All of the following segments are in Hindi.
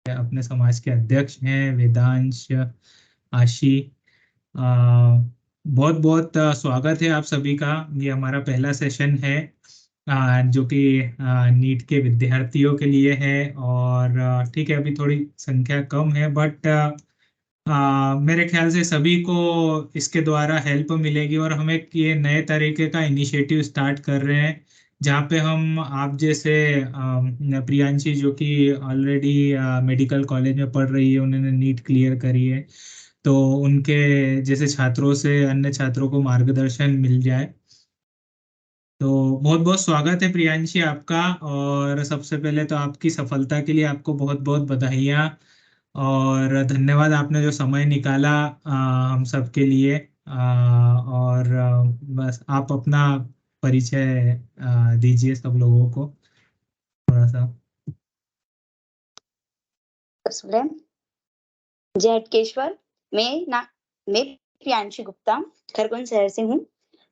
अपने समाज के अध्यक्ष हैं वेदांश आशी। बहुत बहुत स्वागत है आप सभी का। ये हमारा पहला सेशन है जो कि नीट के विद्यार्थियों के लिए है। और ठीक है, अभी थोड़ी संख्या कम है, बट मेरे ख्याल से सभी को इसके द्वारा हेल्प मिलेगी। और हम एक ये नए तरीके का इनिशिएटिव स्टार्ट कर रहे हैं जहाँ पे हम आप जैसे प्रियांशी जो कि ऑलरेडी मेडिकल कॉलेज में पढ़ रही है, उन्होंने नीट क्लियर करी है, तो उनके जैसे छात्रों से अन्य छात्रों को मार्गदर्शन मिल जाए। तो बहुत बहुत स्वागत है प्रियांशी आपका। और सबसे पहले तो आपकी सफलता के लिए आपको बहुत बहुत बधाइयाँ। और धन्यवाद आपने जो समय निकाला हम सब के लिए। और बस आप अपना परिचय दीजिए सब लोगों को थोड़ा सा। जय हटकेश्वर। मैं प्रियांशी गुप्ता खरगोन शहर से हूँ।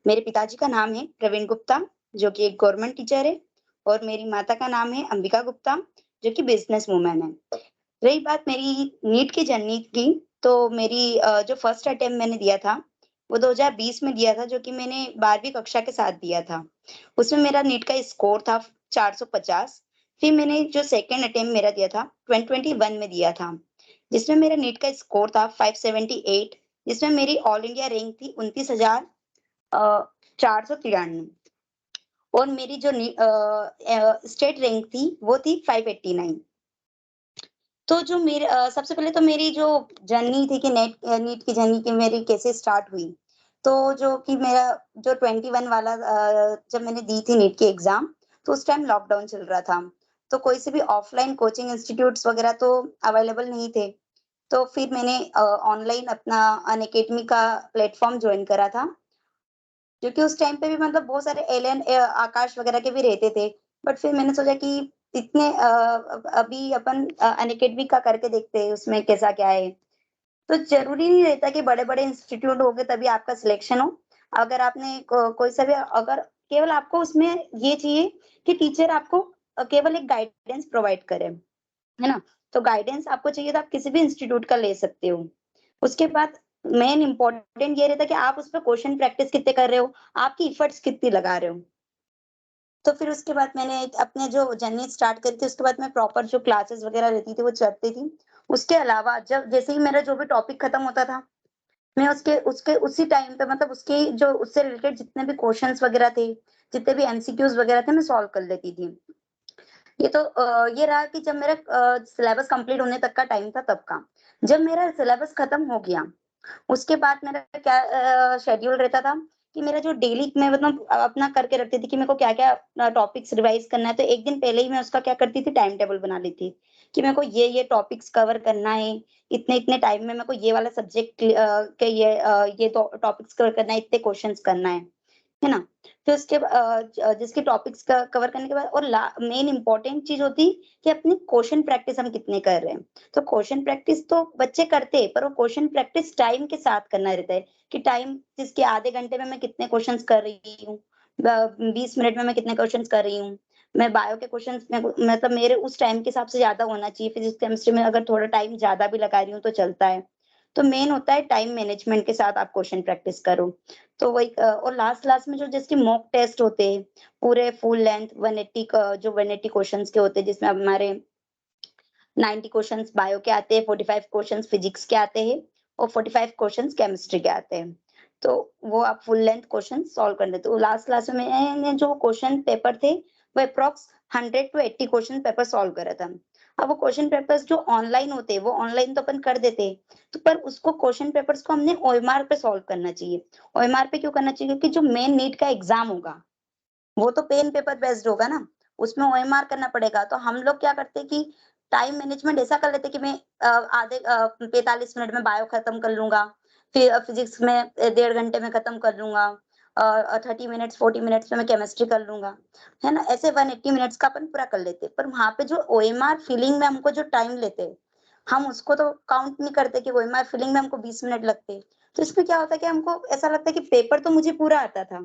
मेरे पिताजी का नाम है प्रवीण गुप्ता, जो कि एक गवर्नमेंट टीचर है, और मेरी माता का नाम है अंबिका गुप्ता, जो कि बिजनेस वुमन है। रही बात मेरी नीट की जर्नी की, तो मेरी जो फर्स्ट अटेम्प्ट मैंने दिया था वो 2020 में दिया था, जो कि मैंने 12वीं कक्षा के साथ दिया था। उसमें मेरा नीट का स्कोर था 450। फिर मैंने जो सेकेंड अटेम्प्ट मेरा दिया था 2021 में दिया था, जिसमें मेरा नीट का स्कोर था 578, जिसमें मेरी ऑल इंडिया रैंक थी 29,493, और मेरी जो स्टेट रैंक थी वो थी 589। तो जो मेरे सबसे पहले तो मेरी जो जर्नी थी कि नीट की जर्नी की मेरी कैसे स्टार्ट हुई, तो जो कि मेरा जो 21 वाला जब मैंने दी थी नीट की एग्जाम, तो उस टाइम लॉकडाउन चल रहा था, तो कोई से भी ऑफलाइन कोचिंग इंस्टीट्यूट्स वगैरह तो अवेलेबल नहीं थे। तो फिर मैंने ऑनलाइन अपना अनअकैडमी का प्लेटफॉर्म ज्वाइन करा था, क्योंकि उस टाइम पे भी मतलब बहुत सारे एलियन आकाश वगैरह के भी रहते थे। बट फिर मैंने सोचा कि इतने अभी अपन अनअकैडमी का करके देखते हैं उसमें कैसा क्या है। तो जरूरी नहीं रहता कि बड़े बड़े इंस्टीट्यूट हो गए तभी आपका सिलेक्शन हो। अगर आपने कोई सा भी, अगर केवल आपको उसमें ये चाहिए कि टीचर आपको केवल एक गाइडेंस प्रोवाइड करे, है ना। तो गाइडेंस आपको चाहिए तो आप किसी भी इंस्टीट्यूट का ले सकते हो। उसके बाद मेन इंपॉर्टेंट ये रहता है कि आप उस पर क्वेश्चन प्रैक्टिस कितने कर रहे हो, आपकी इफर्ट्स कितनी लगा रहे हो। तो फिर उसके बाद मैंने अपने जो जर्नी स्टार्ट करी थी, उसके बाद मैं प्रॉपर जो क्लासेस वगैरह रहती थी वो चलती थी। उसके अलावा जब जैसे ही मेरा जो भी टॉपिक खत्म होता था, मैं उसके उसके उसी टाइम पे मतलब उसके जो उससे रिलेटेड जितने भी क्वेश्चंस वगैरह थे, जितने भी एमसीक्यूज वगैरह थे, मैं सॉल्व कर लेती थी। ये तो ये रहा कि जब मेरा सिलेबस कंप्लीट होने तक का टाइम था तब का। जब मेरा सिलेबस खत्म हो गया, उसके बाद मेरा क्या शेड्यूल रहता था कि मेरा जो डेली मैं मतलब अपना करके रखती थी कि मेरे को क्या-क्या टॉपिक्स रिवाइज करना है, तो 1 दिन पहले ही मैं उसका क्या करती थी, टाइम टेबल बना लेती कि मेरे को ये टॉपिक्स कवर करना है, इतने-इतने टाइम में मेरे को ये वाला सब्जेक्ट के ये तो टॉपिक्स कवर करना है, इतने क्वेश्चंस करना है ना? फिर उसके जिसके टॉपिक्स का कवर करने के बाद और मेन इम्पोर्टेंट चीज़ होती कि अपनी क्वेश्चन प्रैक्टिस हम कितने कर रहे हैं। तो क्वेश्चन प्रैक्टिस तो बच्चे करते हैं, पर वो क्वेश्चन प्रैक्टिस टाइम के साथ करना रहता है कि टाइम जिसके आधे घंटे में मैं कितने क्वेश्चंस कर रही हूँ, 20 मिनट में मैं कितने क्वेश्चंस कर रही हूँ। मैं बायो के क्वेश्चंस में मतलब मेरे उस टाइम के हिसाब से ज़्यादा होना चाहिए, फिजिक्स, केमिस्ट्री में अगर थोड़ा टाइम ज़्यादा भी लगा रही हूँ तो चलता है। तो मेन होता है टाइम मैनेजमेंट के साथ आप क्वेश्चन प्रैक्टिस करो। तो वही और लास्ट में जो जिसके मॉक टेस्ट होते हैं, पूरे फुल लेंथ 180 का जो 180 क्वेश्चंस के होते हैं, जिसमें हमारे 90 क्वेश्चंस बायो के आते हैं, 45 क्वेश्चंस फिजिक्स के आते हैं और 45 क्वेश्चंस केमिस्ट्री के आते हैं। तो वो आप फुल लेंथ क्वेश्चन सॉल्व कर लेते हो। लास्ट में मैंने जो क्वेश्चन पेपर थे, वो approx 100 to 80 question paper solve करा था। अब वो क्वेश्चन पेपर्स जो ऑनलाइन होते हैं, वो ऑनलाइन तो अपन कर देते हैं, तो पर उसको क्वेश्चन पेपर्स को हमने ओएमआर पे सॉल्व करना चाहिए। ओएमआर पे क्यों करना चाहिए? क्योंकि जो मेन नीट का एग्जाम होगा, वो तो पेन पेपर बेस्ड होगा ना, उसमें ओएमआर करना पड़ेगा। तो हम लोग क्या करते हैं कि टाइम मैनेजमेंट ऐसा कर लेते हैं कि मैं आधे 45 मिनट में बायो खत्म कर लूँगा, फिर फिजिक्स में 1.5 घंटे में खत्म कर लूँगा, 30 मिनट्स 40 मिनट्स में मैं केमिस्ट्री कर लूँगा, है ना? ऐसे 180 मिनट्स का अपन पूरा कर लेते हैं। पर वहाँ पे जो ओएमआर फिलिंग में हमको जो टाइम लेते हैं, हम उसको तो काउंट नहीं करते कि ओएमआर फिलिंग में हमको 20 मिनट लगते हैं। तो इसमें क्या होता है कि हमको ऐसा लगता है कि पेपर तो मुझे पूरा आता था,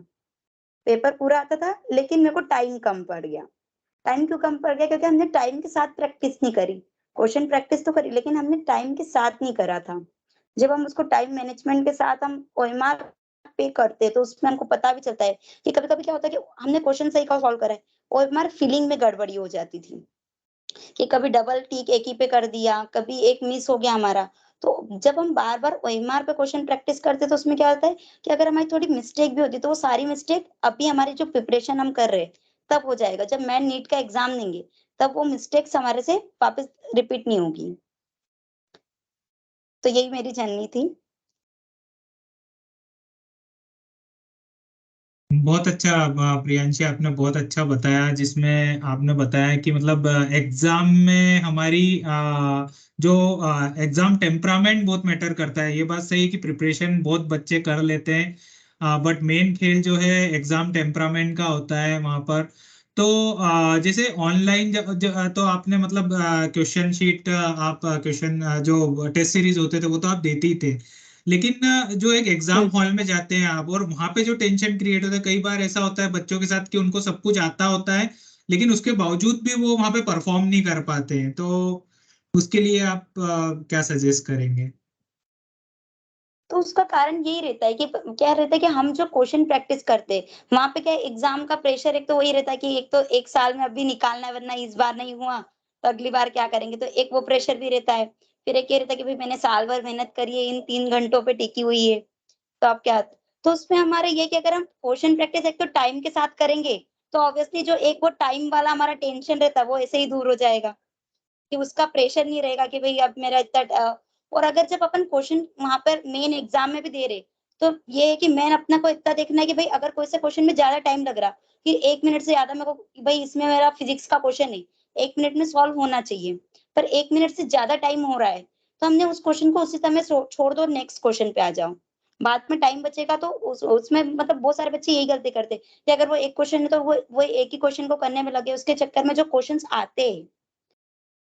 पेपर पूरा आता था, लेकिन मेरे को टाइम कम पड़ गया। टाइम क्यों कम पड़ गया? क्योंकि हमने टाइम के साथ प्रैक्टिस नहीं करी। क्वेश्चन प्रैक्टिस तो करी, लेकिन हमने टाइम के साथ नहीं करा था। जब हम उसको टाइम मैनेजमेंट के साथ हम ओएमआर पे करते हैं, तो उसमें हमको पता भी चलता है कि कभी-कभी क्या होता है कि हमने क्वेश्चन सही का सॉल्व करा है, ओएमआर फिलिंग में गड़बड़ी हो जाती थी। कि कभी डबल टिक एक ही पे कर दिया, कभी एक मिस हो गया हमारा। तो जब हम बार-बार ओएमआर पे क्वेश्चन प्रैक्टिस करते हैं, तो उसमें क्या होता है कि अगर हमारी थोड़ी मिस्टेक भी होती है, तो वो सारी मिस्टेक अभी हमारी जो प्रिपरेशन हम कर रहे हैं, तब हो जाएगा। जब मैं नीट का एग्ज़ाम देंगे, तब वो मिस्टेक्स हमारे से वापस रिपीट नहीं होगी। तो यही मेरी जर्नी थी। बहुत अच्छा प्रियांशी, आपने बहुत अच्छा बताया, जिसमें आपने बताया कि मतलब एग्जाम में हमारी जो एग्जाम टेम्परामेंट बहुत मैटर करता है। ये बात सही है कि प्रिपरेशन बहुत बच्चे कर लेते हैं, बट मेन खेल जो है एग्जाम टेम्परामेंट का होता है वहाँ पर। तो जैसे ऑनलाइन तो आपने मतलब क्वेश्चन शीट, आप क्वेश्चन जो टेस्ट सीरीज होते थे वो तो आप देते ही थे, लेकिन जो एक एग्जाम हुँ। हॉल में जाते हैं आप, और वहां पे जो टेंशन क्रिएट होता है, कई बार ऐसा होता है बच्चों के साथ कि उनको सब कुछ आता होता है, लेकिन उसके बावजूद भी वो वहां पे परफॉर्म नहीं कर पाते हैं। तो उसके लिए आप क्या सजेस्ट करेंगे? तो उसका कारण यही रहता है कि क्या रहता है कि हम जो क्वेश्चन प्रैक्टिस करते हैं, वहाँ पे क्या है एग्ज़ाम का प्रेशर एक तो वही रहता है कि एक तो 1 साल में अभी निकालना है, वरना इस बार नहीं हुआ, तो अगली बार क्या करेंगे? तो एक वो प्रेशर भी रहता है। फिर एक ये रहता है कि भई मैंने साल भर मेहनत करी है, इन 3 घंटों पे टिकी हुई है, तो अब क्या? तो उसमें हमारा ये है कि अगर हम क्वेश्चन प्रैक्टिस एक तो टाइम के साथ करेंगे, तो ऑब्वियसली जो एक वो टाइम वाला हमारा टेंशन रहता है, वो ऐसे ही दूर हो जाएगा। कि उसका प्रेशर नहीं रहेगा कि भई अब मेरा इतना और अगर जब अपन क्वेश्चन वहाँ पर मेन एग्ज़ाम में भी दे रहे, तो ये है कि मेन अपना को इतना देखना है कि भई अगर कोई से क्वेश्चन में ज़्यादा टाइम लग रहा, कि 1 मिनट से ज़्यादा मेरे को भई इसमें मेरा फिज़िक्स का क्वेश्चन है, 1 मिनट में सॉल्व होना चाहिए, पर 1 मिनट से ज़्यादा टाइम हो रहा है, तो हमने उस क्वेश्चन को उसी समय छोड़ दो और नेक्स्ट क्वेश्चन पे आ जाओ। बाद में टाइम बचेगा तो उसमें मतलब बहुत सारे बच्चे यही गलती करते हैं कि अगर वो एक क्वेश्चन है तो वो एक ही क्वेश्चन को करने में लगे, उसके चक्कर में जो क्वेश्चन्स आते हैं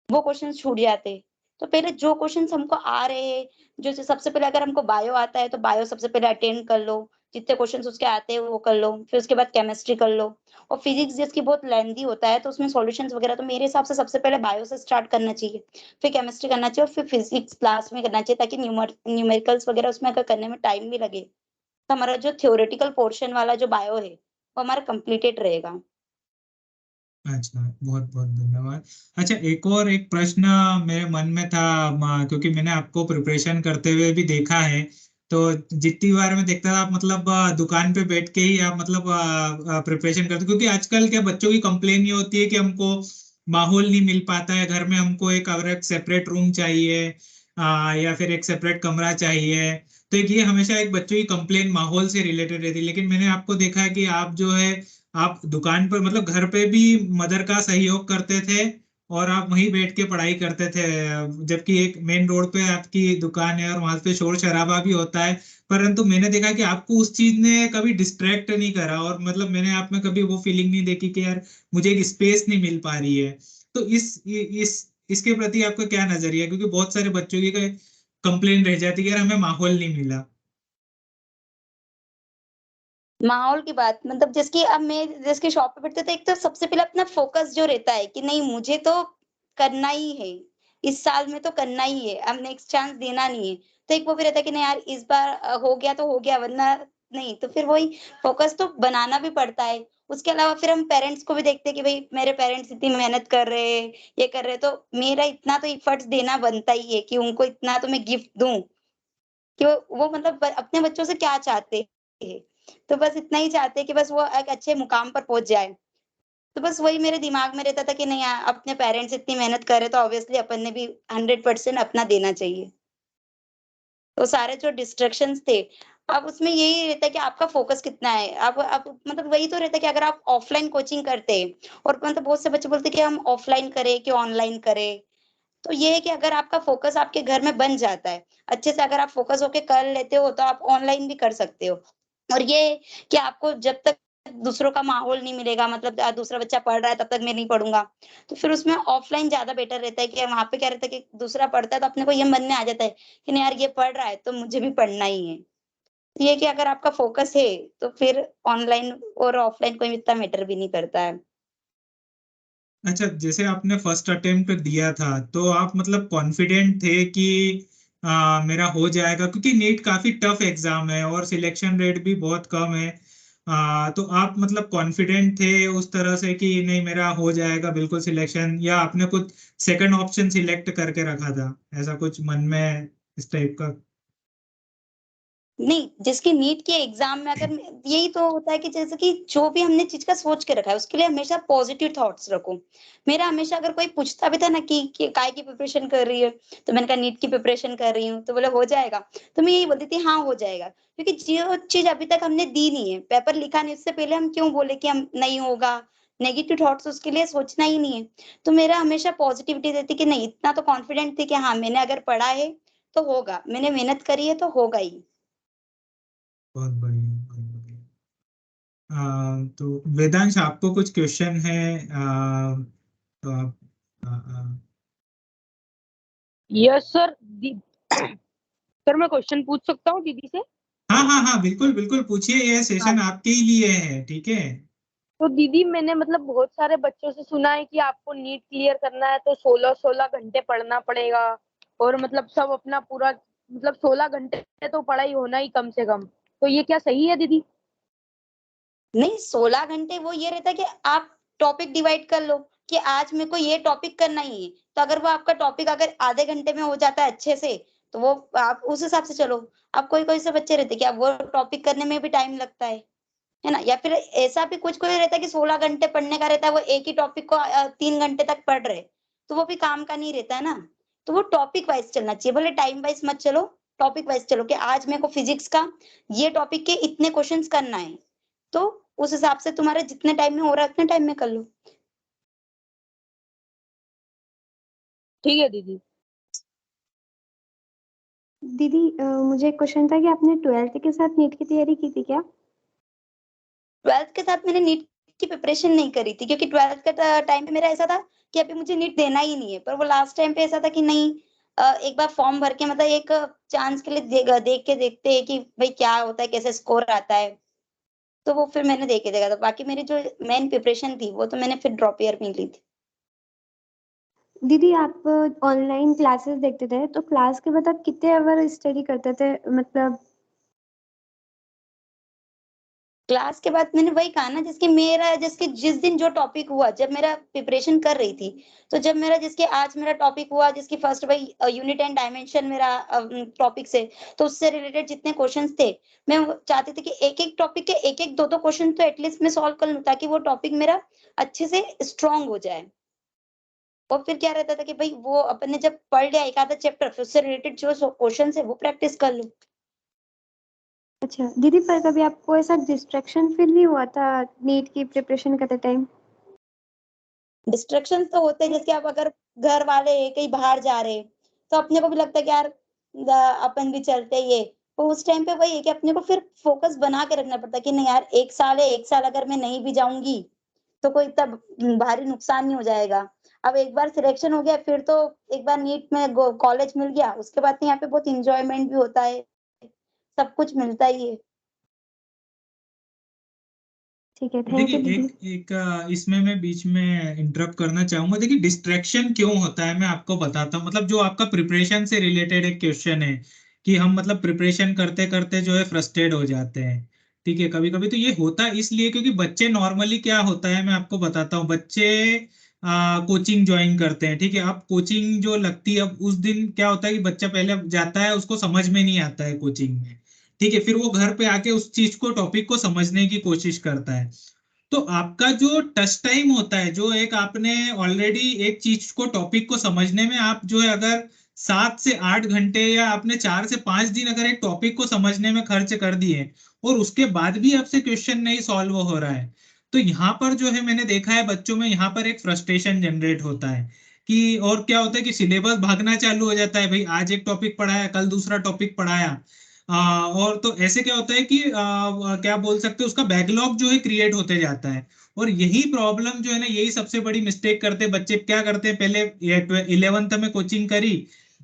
वो क्वेश्चन्स छूट जाते। तो पहले जो क्वेश्चन्स हमको आ रहे हैं, जो सबसे पहले अगर हमको बायो आता है, तो बायो सबसे पहले अटेंड कर लो। जितने क्वेश्चन्स उसके आते हैं वो कर लो। फिर उसके बाद केमिस्ट्री कर लो और फिजिक्स जिसकी बहुत लेंथी होता है, तो उसमें सॉल्यूशंस वगैरह तो मेरे हिसाब से सबसे पहले बायो से स्टार्ट करना चाहिए। फिर केमिस्ट्री करना चाहिए और फिर फिजिक्स लास्ट में करना चाहिए ताकि न्यूमेरिकल्स वगैरह उसमें अगर करने में टाइम भी लगे, तो हमारा जो थ्योरेटिकल पोर्शन वाला जो बायो है, वो हमारा कंप्लीटेड रहेगा। अच्छा, बहुत बहुत धन्यवाद। अच्छा, एक प्रश्न मेरे मन में था, क्योंकि मैंने आपको प्रिपरेशन करते हुए भी देखा है। तो जितनी बार मैं देखता था, आप मतलब दुकान पे बैठ के ही आप मतलब प्रिपरेशन करते, क्योंकि आजकल क्या बच्चों की कंप्लेन ये होती है कि हमको माहौल नहीं मिल पाता है घर में, हमको एक और एक सेपरेट रूम चाहिए, या फिर एक सेपरेट कमरा चाहिए। तो एक ये हमेशा एक बच्चों की कंप्लेन माहौल से रिलेटेड रहती है, लेकिन मैंने आपको देखा है कि आप जो है, आप दुकान पर मतलब घर पे भी मदर का सहयोग करते थे, और आप वहीं बैठ के पढ़ाई करते थे, जबकि एक मेन रोड पे आपकी दुकान है और वहां पे शोर शराबा भी होता है। परंतु मैंने देखा कि आपको उस चीज ने कभी डिस्ट्रैक्ट नहीं करा, और मतलब मैंने आप में कभी वो फीलिंग नहीं देखी कि यार मुझे एक स्पेस नहीं मिल पा रही है। तो इस इसके प्रति आपका क्या नजरिया है? क्योंकि बहुत सारे बच्चों की कंप्लेन रह जाती है कि यार हमें माहौल नहीं मिला। माहौल की बात मतलब अब मैं जिसकी शॉप पे बैठते थे, एक तो सबसे पहले अपना फ़ोकस जो रहता है कि नहीं मुझे तो करना ही है। इस साल में तो करना ही है, अब नेक्स्ट चांस देना नहीं है। तो एक वो भी रहता है कि नहीं यार इस बार हो गया तो हो गया वरना नहीं, तो फिर वही फ़ोकस तो बनाना भी पड़ता है। उसके अलावा फिर हम पेरेंट्स को भी देखते हैं कि भई मेरे पेरेंट्स इतनी मेहनत कर रहे हैं, ये कर रहे हैं, तो मेरा इतना तो एफर्ट्स देना बनता ही है कि उनको इतना तो मैं गिफ्ट दूँ। कि वो मतलब अपने बच्चों से क्या चाहते हैं। तो बस इतना ही चाहते हैं कि बस वो एक अच्छे मुकाम पर पहुँच जाए। तो बस वही मेरे दिमाग में रहता था कि नहीं अपने पेरेंट्स इतनी मेहनत कर रहे हैं तो ऑब्वियसली अपन ने भी 100% अपना देना चाहिए। तो सारे जो डिस्ट्रैक्शंस थे, अब उसमें यही रहता है कि आपका फ़ोकस कितना है। अब मतलब वही तो रहता है कि अगर आप ऑफलाइन कोचिंग करते हैं और मतलब बहुत से बच्चे बोलते हैं कि हम ऑफलाइन करें कि ऑनलाइन करें। तो ये है कि अगर आपका फ़ोकस आपके घर में बन जाता है, अच्छे से अगर आप फ़ोकस होके कर लेते हो, तो आप ऑनलाइन भी कर सकते हो। और ये कि आपको जब तक दूसरों का माहौल नहीं मिलेगा मतलब दूसरा बच्चा पढ़ रहा है तब तक मैं नहीं पढ़ूँगा। तो फिर उसमें ऑफ़लाइन ज़्यादा बेटर रहता है कि वहाँ पे क्या रहता है कि दूसरा पढ़ता है तो अपने को ये मन में आ जाता है कि नहीं यार ये पढ़ रहा है तो मुझे भी पढ़ना ही है। तो ये कि अगर आपका फ़ोकस है, तो फिर ऑनलाइन और ऑफ़लाइन कोई इतना मैटर भी नहीं करता है। अच्छा, जैसे आपने फर्स्ट अटेम्प्ट दिया था तो आप मतलब कॉन्फिडेंट थे कि मेरा हो जाएगा, क्योंकि नीट काफी टफ एग्जाम है और सिलेक्शन रेट भी बहुत कम है। तो आप मतलब कॉन्फिडेंट थे उस तरह से कि नहीं मेरा हो जाएगा बिल्कुल सिलेक्शन, या आपने कुछ सेकंड ऑप्शन सिलेक्ट करके रखा था, ऐसा कुछ मन में इस टाइप का? नहीं, जिसकी नीट के एग्जाम में अगर यही तो होता है कि जैसे कि जो भी हमने चीज का सोच के रखा है उसके लिए हमेशा पॉजिटिव थॉट्स रखो। मेरा हमेशा अगर कोई पूछता भी था ना कि काय की प्रिपरेशन कर रही है, तो मैंने कहा नीट की प्रिपरेशन कर रही हूँ, तो बोले हो जाएगा। तो मैं यही बोलती थी हाँ हो जाएगा, क्योंकि जो चीज अभी तक हमने दी नहीं है, पेपर लिखा नहीं, उससे पहले हम क्यों बोले कि हम नहीं होगा। नेगेटिव थॉट्स उसके लिए सोचना ही नहीं है। तो मेरा हमेशा पॉजिटिविटी रहती कि नहीं, इतना तो कॉन्फिडेंट थी कि हाँ मैंने अगर पढ़ा है तो होगा, मैंने मेहनत करी है तो होगा ही। बहुत बढ़िया, बहुत बढ़िया। तो वेदांश, आपको कुछ क्वेश्चन है? तो आप यस सर। सर मैं क्वेश्चन पूछ सकता हूँ दीदी से? हाँ हाँ हाँ, बिल्कुल बिल्कुल पूछिए, ये हाँ। सेशन आपके ही लिए है, ठीक है। तो दीदी मैंने मतलब बहुत सारे बच्चों से सुना है कि आपको नीट क्लियर करना है तो 16-16 घंटे पढ़ना पड़ेगा, और मतलब सब अपना पूरा मतलब 16 घंटे तो पढ़ाई होना ही कम से कम। तो ये क्या सही है दीदी? नहीं, 16 घंटे वो ये रहता है कि आप टॉपिक डिवाइड कर लो कि आज मेरे को ये टॉपिक करना ही है। तो अगर वो आपका टॉपिक अगर आधे घंटे में हो जाता है अच्छे से, तो वो आप उस हिसाब से चलो। अब कोई-कोई से बच्चे रहते हैं कि अब वो टॉपिक करने में भी टाइम लगता है ना? या फिर ऐसा भी कुछ कोई रहता है कि 16 घंटे पढ़ने का रहता है, वो एक ही टॉपिक को 3 घंटे तक पढ़ रहे, तो वो भी काम का नहीं रहता है ना। तो वो टॉपिक वाइज़ चलना चाहिए, भले टाइम वाइज़ मत चलो, टॉपिक वाइज़ चलो कि आज मेरे को फिजिक्स का ये टॉपिक के इतने क्वेश्चन्स करना है। तो उस हिसाब से तुम्हारे जितने टाइम में हो रहा है उतने टाइम में कर लो। ठीक है दीदी। दीदी मुझे एक क्वेश्चन था कि आपने 12th के साथ नीट की तैयारी की थी क्या? 12th के साथ मैंने नीट की प्रिपरेशन नहीं करी थी, क्योंकि 12th का टाइम पे मेरा ऐसा था कि अभी मुझे नीट देना ही नहीं है। पर वो लास्ट टाइम पे ऐसा था कि नहीं, एक बार फॉर्म भर के मतलब एक चांस के लिए देख के देखते हैं कि भाई क्या होता है, कैसे स्कोर आता है। तो वो फिर मैंने दे के देखा था। बाकी मेरी जो मेन प्रिपरेशन थी वो तो मैंने फिर ड्रॉप ईयर में ही ली थी। दीदी आप ऑनलाइन क्लासेस देखते थे तो क्लास के बाद आप कितने आवर स्टडी करते थे, मतलब? क्लास के बाद मैंने वही कहा ना, जिसके जिस दिन जो टॉपिक हुआ, जब मेरा प्रिपरेशन कर रही थी, तो जब मेरा जिसके आज मेरा टॉपिक हुआ, जिसकी फर्स्ट वही यूनिट एंड डायमेंशन मेरा टॉपिक से, तो उससे रिलेटेड जितने क्वेश्चंस थे, मैं वो चाहती थी कि एक-एक टॉपिक के एक-एक, दो-दो क्वेश्चन तो एटलीस्ट मैं सॉल्व कर लूँ, ताकि वो टॉपिक मेरा अच्छे से स्ट्रॉन्ग हो जाए। और फिर क्या रहता था कि भई वो अपन ने जब पढ़ लिया एक आधा चैप्टर, फिर उससे रिलेटेड जो क्वेश्चंस है वो प्रैक्टिस कर लो। अच्छा दीदी, पर कभी आपको ऐसा डिस्ट्रैक्शन फील नहीं हुआ था नीट की प्रिपरेशन करते टाइम? डिस्ट्रैक्शन तो होते हैं, जैसे आप अगर घर वाले कहीं बाहर जा रहे हैं, तो अपने को भी लगता है कि यार अपन भी चलते ये। तो उस टाइम पे वही है कि अपने को फिर फोकस बना के रखना पड़ता है कि नहीं यार, 1 साल है, 1 साल अगर मैं नहीं भी जाऊँगी, तो कोई तब भारी नुकसान नहीं हो जाएगा। अब एक बार सिलेक्शन हो गया, फिर तो एक बार नीट में गो कॉलेज मिल गया, उसके बाद तो यहाँ पे बहुत एन्जॉयमेंट भी होता है, सब कुछ मिलता ही है। ठीक है, थैंक देखिए, यू दीदी। एक एक इसमें मैं बीच में इंटरप्ट करना चाहूंगा। देखिए, डिस्ट्रैक्शन क्यों होता है मैं आपको बताता हूँ। मतलब जो आपका प्रिपरेशन से रिलेटेड एक क्वेश्चन है कि हम मतलब प्रिपरेशन करते करते जो है फ्रस्ट्रेट हो जाते हैं, ठीक है, कभी कभी। तो ये होता इसलिए क्योंकि बच्चे नॉर्मली क्या होता है मैं आपको बताता हूँ। बच्चे कोचिंग ज्वाइन करते हैं, ठीक है। अब कोचिंग जो लगती है, अब उस दिन क्या होता है कि बच्चा पहले जाता है, उसको समझ में नहीं आता है कोचिंग में, ठीक है। फिर वो घर पे आके उस चीज को, टॉपिक को समझने की कोशिश करता है। तो आपका जो टच टाइम होता है, जो एक आपने ऑलरेडी एक चीज को, टॉपिक को समझने में आप जो है अगर 7 से 8 घंटे, या आपने 4 से 5 दिन अगर एक टॉपिक को समझने में खर्च कर दिए, और उसके बाद भी आपसे क्वेश्चन नहीं सॉल्व हो रहा है, तो यहाँ पर जो है मैंने देखा है बच्चों में, यहाँ पर एक फ्रस्ट्रेशन जनरेट होता है कि, और क्या होता है कि सिलेबस भागना चालू हो जाता है। भाई आज एक टॉपिक पढ़ाया, कल दूसरा टॉपिक पढ़ाया, और तो ऐसे क्या होता है कि क्या बोल सकते हैं, उसका बैकलॉग जो है क्रिएट होते जाता है। और यही प्रॉब्लम जो है ना, यही सबसे बड़ी मिस्टेक करते हैं बच्चे। क्या करते हैं, पहले 11th में कोचिंग करी,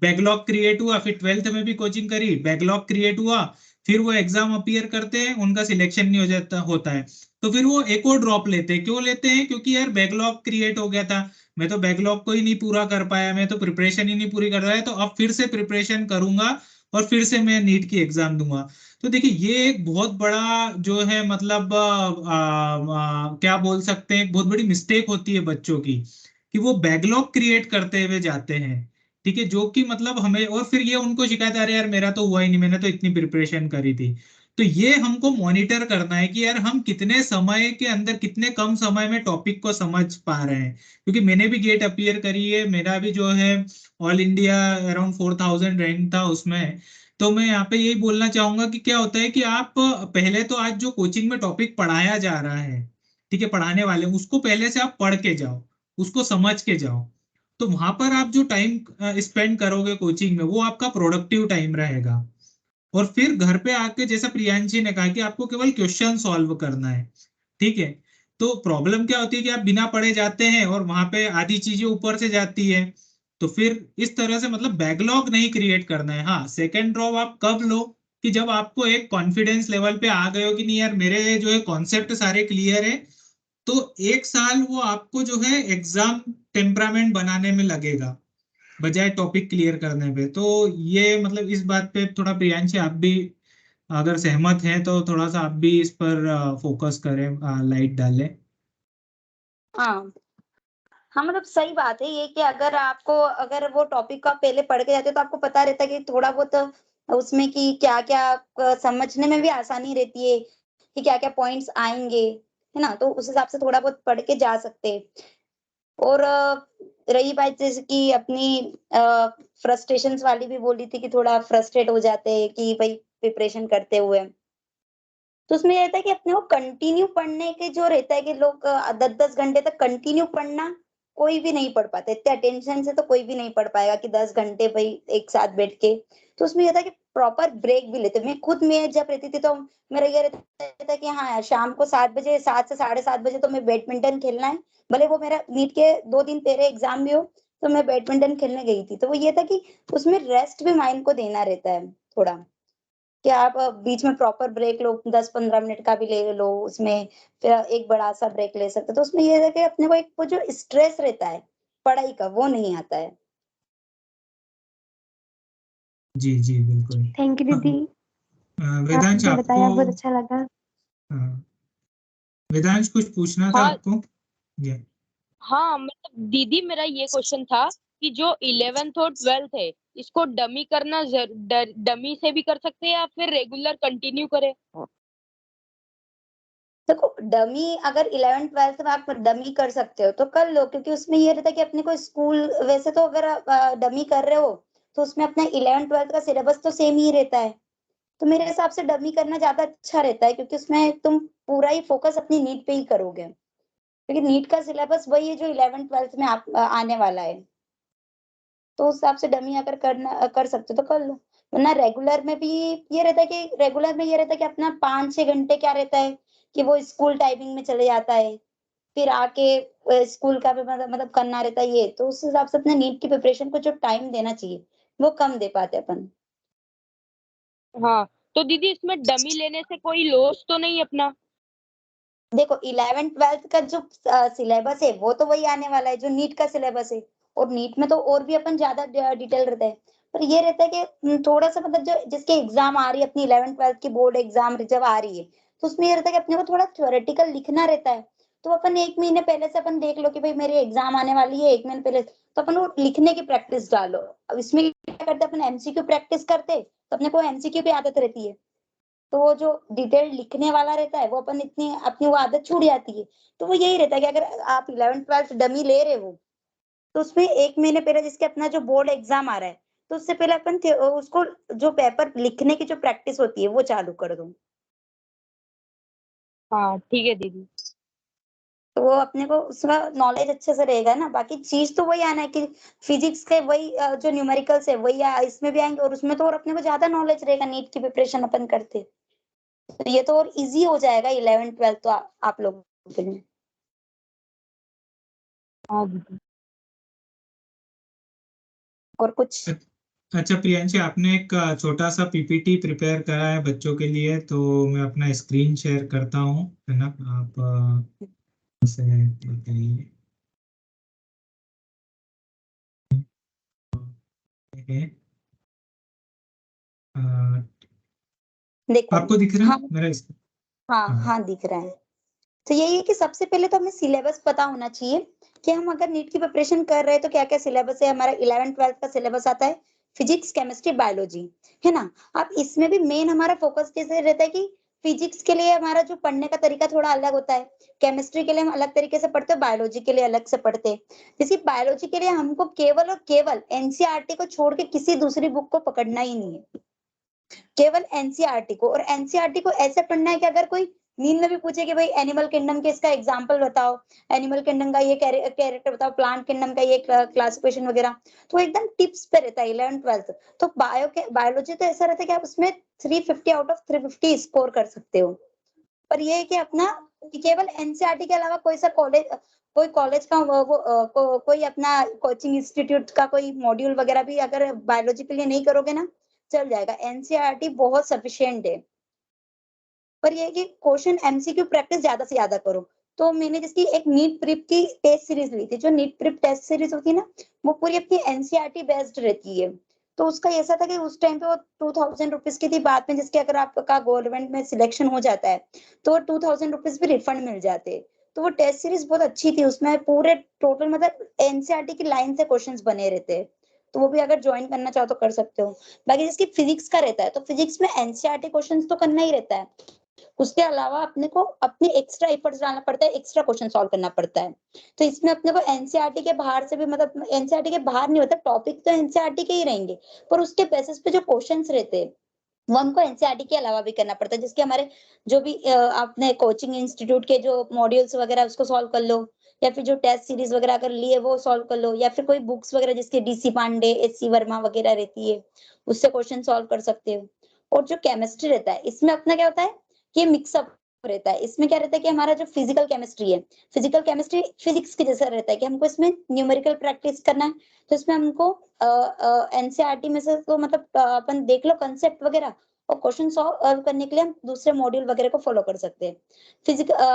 बैकलॉग क्रिएट हुआ, फिर 12th में भी कोचिंग करी, बैकलॉग क्रिएट हुआ, फिर वो एग्जाम अपीयर करते हैं, उनका सिलेक्शन नहीं हो जाता होता है। तो फिर वो एक और ड्रॉप लेते हैं। क्यों लेते हैं? क्योंकि यार बैकलॉग क्रिएट हो गया था, मैं तो बैकलॉग को ही नहीं पूरा कर पाया, मैं तो प्रिपरेशन ही नहीं पूरी कर पाया, तो अब फिर से प्रिपरेशन करूंगा और फिर से मैं नीट की एग्जाम दूंगा। तो देखिए ये एक बहुत बड़ा जो है मतलब क्या बोल सकते हैं, एक बहुत बड़ी मिस्टेक होती है बच्चों की, कि वो बैकलॉग क्रिएट करते हुए जाते हैं। ठीक है, जो कि मतलब हमें, और फिर ये उनको शिकायत आ रही है यार मेरा तो हुआ ही नहीं, मैंने तो इतनी प्रिपरेशन करी थी। तो ये हमको मॉनिटर करना है कि यार हम कितने समय के अंदर, कितने कम समय में टॉपिक को समझ पा रहे हैं। क्योंकि मैंने भी गेट अपीयर करी है, मेरा भी जो है ऑल इंडिया अराउंड 4000 रैंक था उसमें। तो मैं यहाँ पे यही बोलना चाहूंगा कि क्या होता है कि आप पहले तो आज जो कोचिंग में टॉपिक पढ़ाया जा रहा है, ठीक है, पढ़ाने वाले उसको पहले से आप पढ़ के जाओ, उसको समझ के जाओ। तो वहां पर आप जो टाइम स्पेंड करोगे कोचिंग में, वो आपका प्रोडक्टिव टाइम रहेगा। और फिर घर पे आके, जैसा प्रियांशी ने कहा कि आपको केवल क्वेश्चन सॉल्व करना है, ठीक है। तो प्रॉब्लम क्या होती है कि आप बिना पढ़े जाते हैं और वहां पे आधी चीजें ऊपर से जाती है। तो फिर इस तरह से मतलब बैकलॉग नहीं क्रिएट करना है। हाँ, सेकेंड ड्रॉप आप कब लो? कि जब आपको एक कॉन्फिडेंस लेवल पे आ गए हो कि नहीं यार मेरे जो है कॉन्सेप्ट सारे क्लियर है, तो एक साल वो आपको जो है एग्जाम टेम्परामेंट बनाने में लगेगा, बजाय टॉपिक क्लियर करने पे। तो ये मतलब इस बात पे थोड़ा प्रियांशी आप भी अगर सहमत हैं तो थोड़ा सा आप भी इस पर फोकस करें, लाइट डालें। हाँ हाँ, मतलब सही बात है ये कि अगर आपको, अगर वो टॉपिक को आप पहले पढ़ के जाते हो तो आपको पता रहता है कि थोड़ा बहुत उसमें कि क्या क्या समझने में भी आसानी रहती है कि क्या क्या पॉइंट्स आएंगे, है ना। तो उस हिसाब से थोड़ा बहुत पढ़ के जा सकते हैं। और रही बात जैसे कि अपनी फ्रस्ट्रेशंस वाली भी बोली थी कि थोड़ा फ्रस्ट्रेट हो जाते हैं कि भाई प्रिपरेशन करते हुए, तो उसमें ये रहता है कि अपने को कंटिन्यू पढ़ने के जो रहता है कि लोग 10-10 घंटे तक कंटिन्यू पढ़ना, कोई भी नहीं पढ़ पाते। इतने अटेंशन से तो कोई भी नहीं पढ़ पाएगा कि 10 घंटे भाई एक साथ बैठ के। तो उसमें ये था कि प्रॉपर ब्रेक भी लेते। मैं जब रहती थी तो मेरा ये रहता था कि हाँ यार, शाम को 7 बजे, 7 से 7:30 बजे तो मैं बैडमिंटन खेलना है। भले वो मेरा नीट के 2 दिन पहले एग्जाम भी हो, तो मैं बैडमिंटन खेलने गई थी। तो वो ये था कि उसमें रेस्ट भी माइंड को देना रहता है थोड़ा। कि आप बीच में प्रॉपर ब्रेक लो, 10-15 मिनट का भी ले लो उसमें, फिर एक बड़ा सा ब्रेक ले सकते हो। तो उसमें ये है कि अपने को एक वो जो स्ट्रेस रहता है पढ़ाई का, वो नहीं आता है। जी जी बिल्कुल। थैंक यू दीदी, वेदांश आपने आपको, बताया बहुत अच्छा लगा। हाँ, वेदांश कुछ पूछना था हाँ आपको? ये हाँ, मतलब दीदी मेरा ये क्वेश्चन था कि जो 11th और 12th है, इसको डमी करना डमी से भी कर सकते हैं या फिर रेगुलर कंटिन्यू करें? देखो, डमी अगर 11th-12th में आप डमी कर सकते हो तो कर लो, क्योंकि उसमें ये रहता है कि अपने को स्कूल, वैसे तो अगर आप डमी कर रहे हो तो उसमें अपना 11th-12th का सिलेबस तो सेम ही रहता है। तो मेरे हिसाब से डमी करना ज्यादा अच्छा रहता है, क्योंकि उसमें तुम पूरा ही फोकस अपनी नीट पे ही करोगे, क्योंकि नीट का सिलेबस वही है जो 11th-12th में आप आने वाला है। तो उस हिसाब से डमी अगर कर सकते हो तो कर लो। वरना रेगुलर में भी ये रहता है कि रेगुलर में ये रहता है कि अपना 5-6 घंटे क्या रहता है कि वो स्कूल टाइमिंग में चले जाता है। फिर आके स्कूल का भी मतलब करना रहता है ये। तो उस हिसाब से अपने नीट की प्रिपरेशन को जो टाइम देना चाहिए, वो कम दे पाते अपन। हाँ, तो दीदी इसमें डमी लेने से कोई लॉस तो नहीं अपना? देखो, 11th-12th का जो सिलेबस है वो तो वही आने वाला है जो नीट का सिलेबस है। और नीट में तो और भी अपन ज्यादा डिटेल रहता है। पर ये रहता है कि थोड़ा सा मतलब जो जिसके एग्जाम आ रही है, अपनी 11th-12th की बोर्ड एग्जाम जब आ रही है, तो उसमें ये रहता है कि अपने को थोड़ा थ्योरेटिकल लिखना रहता है। तो अपन 1 महीने पहले से अपन देख लो कि भाई मेरी एग्जाम आने वाली है 1 महीने पहले, तो अपन वो लिखने की प्रैक्टिस डालो। अब इसमें क्या करते अपन एमसीक्यू प्रैक्टिस करते, तो अपने को एमसीक्यू की आदत रहती है। तो वो जो डिटेल लिखने वाला रहता है वो अपन इतनी अपनी वो आदत छूट जाती है। तो वो यही रहता है कि अगर आप 11th-12th डमी ले रहे हो, तो उसमें 1 महीने पहले जिसके अपना जो बोर्ड एग्जाम आ रहा है, तो उससे पहले अपन उसको जो पेपर लिखने की जो प्रैक्टिस होती है वो चालू कर दो। हाँ ठीक है दीदी। तो वो अपने को उसका नॉलेज अच्छे से रहेगा ना। बाकी चीज तो वही आना है कि फिजिक्स के वही जो न्यूमेरिकल्स है वही इसमें भी आएंगे, और उसमें तो और अपने को ज्यादा नॉलेज रहेगा नीट की प्रिपरेशन अपन करते। तो ये तो और इजी हो जाएगा 11th-12th तो आप लोगों के लिए। हाँ दीदी। और कुछ? अच्छा प्रियांशी, आपने एक छोटा सा पीपीटी प्रिपेयर करा है बच्चों के लिए, तो मैं अपना स्क्रीन शेयर करता हूँ, है ना। आप उसे बताइए। ठीक है। अ, देखो। आपको दिख रहा है हाँ मेरा हाँ हाँ। हाँ, दिख रहा है। तो यही है कि सबसे पहले तो हमें सिलेबस पता होना चाहिए कि हम अगर नीट की प्रिपरेशन कर रहे हैं तो क्या क्या सिलेबस है। हमारा 11th-12th का सिलेबस आता है फिजिक्स, केमिस्ट्री, बायोलॉजी, है ना। अब इसमें भी मेन हमारा फोकस कैसे रहता है कि फिजिक्स के लिए हमारा जो पढ़ने का तरीका थोड़ा अलग होता है, केमिस्ट्री के लिए हम अलग तरीके से पढ़ते हैं, बायोलॉजी के लिए अलग से पढ़ते हैं। जैसे बायोलॉजी के लिए हमको केवल और केवल एनसीईआरटी को छोड़ के किसी दूसरी बुक को पकड़ना ही नहीं है, केवल एनसीईआरटी को। और एनसीईआरटी को ऐसे पढ़ना है कि अगर कोई नींद में भी पूछे कि भाई एनिमल किंगडम के इसका एग्जांपल बताओ, एनिमल किंगडम का ये कैरेक्टर बताओ, प्लांट किंगडम का ये क्लासिफिकेशन वगैरह, तो एकदम टिप्स पे रहता है 11th-12th। तो बायोलॉजी तो ऐसा रहता है कि आप उसमें 350 आउट ऑफ 350 स्कोर कर सकते हो। पर ये है कि अपना कि केवल एनसीईआरटी के अलावा कोई कॉलेज का कोई अपना कोचिंग इंस्टीट्यूट का कोई मॉड्यूल वगैरह भी अगर बायोलॉजी के लिए नहीं करोगे ना, चल जाएगा। एनसीईआरटी बहुत सफिशिएंट है। पर ये है कि क्वेश्चन एमसीक्यू प्रैक्टिस ज्यादा से ज्यादा करो। तो मैंने जिसकी एक नीट प्रिप की टेस्ट सीरीज ली थी, जो नीट प्रिप टेस्ट सीरीज होती है ना, वो पूरी अपनी एनसीईआरटी बेस्ड रहती है। तो उसका ऐसा था कि उस टाइम पे वो 2000 रुपीज की थी। बाद में जिसके अगर आपका गवर्नमेंट में सिलेक्शन हो जाता है तो 2000 रुपीज भी रिफंड मिल जाते हैं। तो वो टेस्ट सीरीज बहुत अच्छी थी, उसमें पूरे टोटल मतलब एनसीईआरटी की लाइन से क्वेश्चंस बने रहते हैं। तो वो भी अगर ज्वाइन करना चाहो तो कर सकते हो। बाकी जिसकी फिजिक्स का रहता है तो फिजिक्स में एनसीईआरटी क्वेश्चंस तो करना ही रहता है, उसके अलावा अपने को अपने एक्स्ट्रा एफर्ट्स डालना पड़ता है, एक्स्ट्रा क्वेश्चन सॉल्व करना पड़ता है। तो इसमें अपने को एनसीईआरटी के बाहर से भी मतलब एनसीईआरटी के बाहर नहीं होता, टॉपिक तो एनसीईआरटी के ही रहेंगे, पर उसके बेसिस पे जो क्वेश्चंस रहते हैं वो हमको एनसीईआरटी के अलावा भी करना पड़ता है। जिसके हमारे जो भी आपने कोचिंग इंस्टीट्यूट के जो मॉड्यूल्स वगैरह उसको सॉल्व कर लो, या फिर जो टेस्ट सीरीज वगैरह अगर लिए वो सॉल्व कर लो, या फिर कोई बुक्स वगैरह जिसके डीसी पांडे, एससी वर्मा वगैरह रहती है, उससे क्वेश्चन सॉल्व कर सकते हो। और जो केमिस्ट्री रहता है इसमें अपना क्या होता है कि मिक्सअप रहता है। इसमें क्या रहता है कि हमारा जो फिजिकल केमिस्ट्री है, फिजिकल केमिस्ट्री फिजिक्स के जैसा रहता है कि हमको इसमें न्यूमेरिकल प्रैक्टिस करना है। तो इसमें हमको एनसीईआरटी में से तो मतलब अपन देख लो कंसेप्ट वगैरह, और क्वेश्चन सॉल्व करने के लिए हम दूसरे मॉड्यूल वगैरह को फॉलो कर सकते हैं।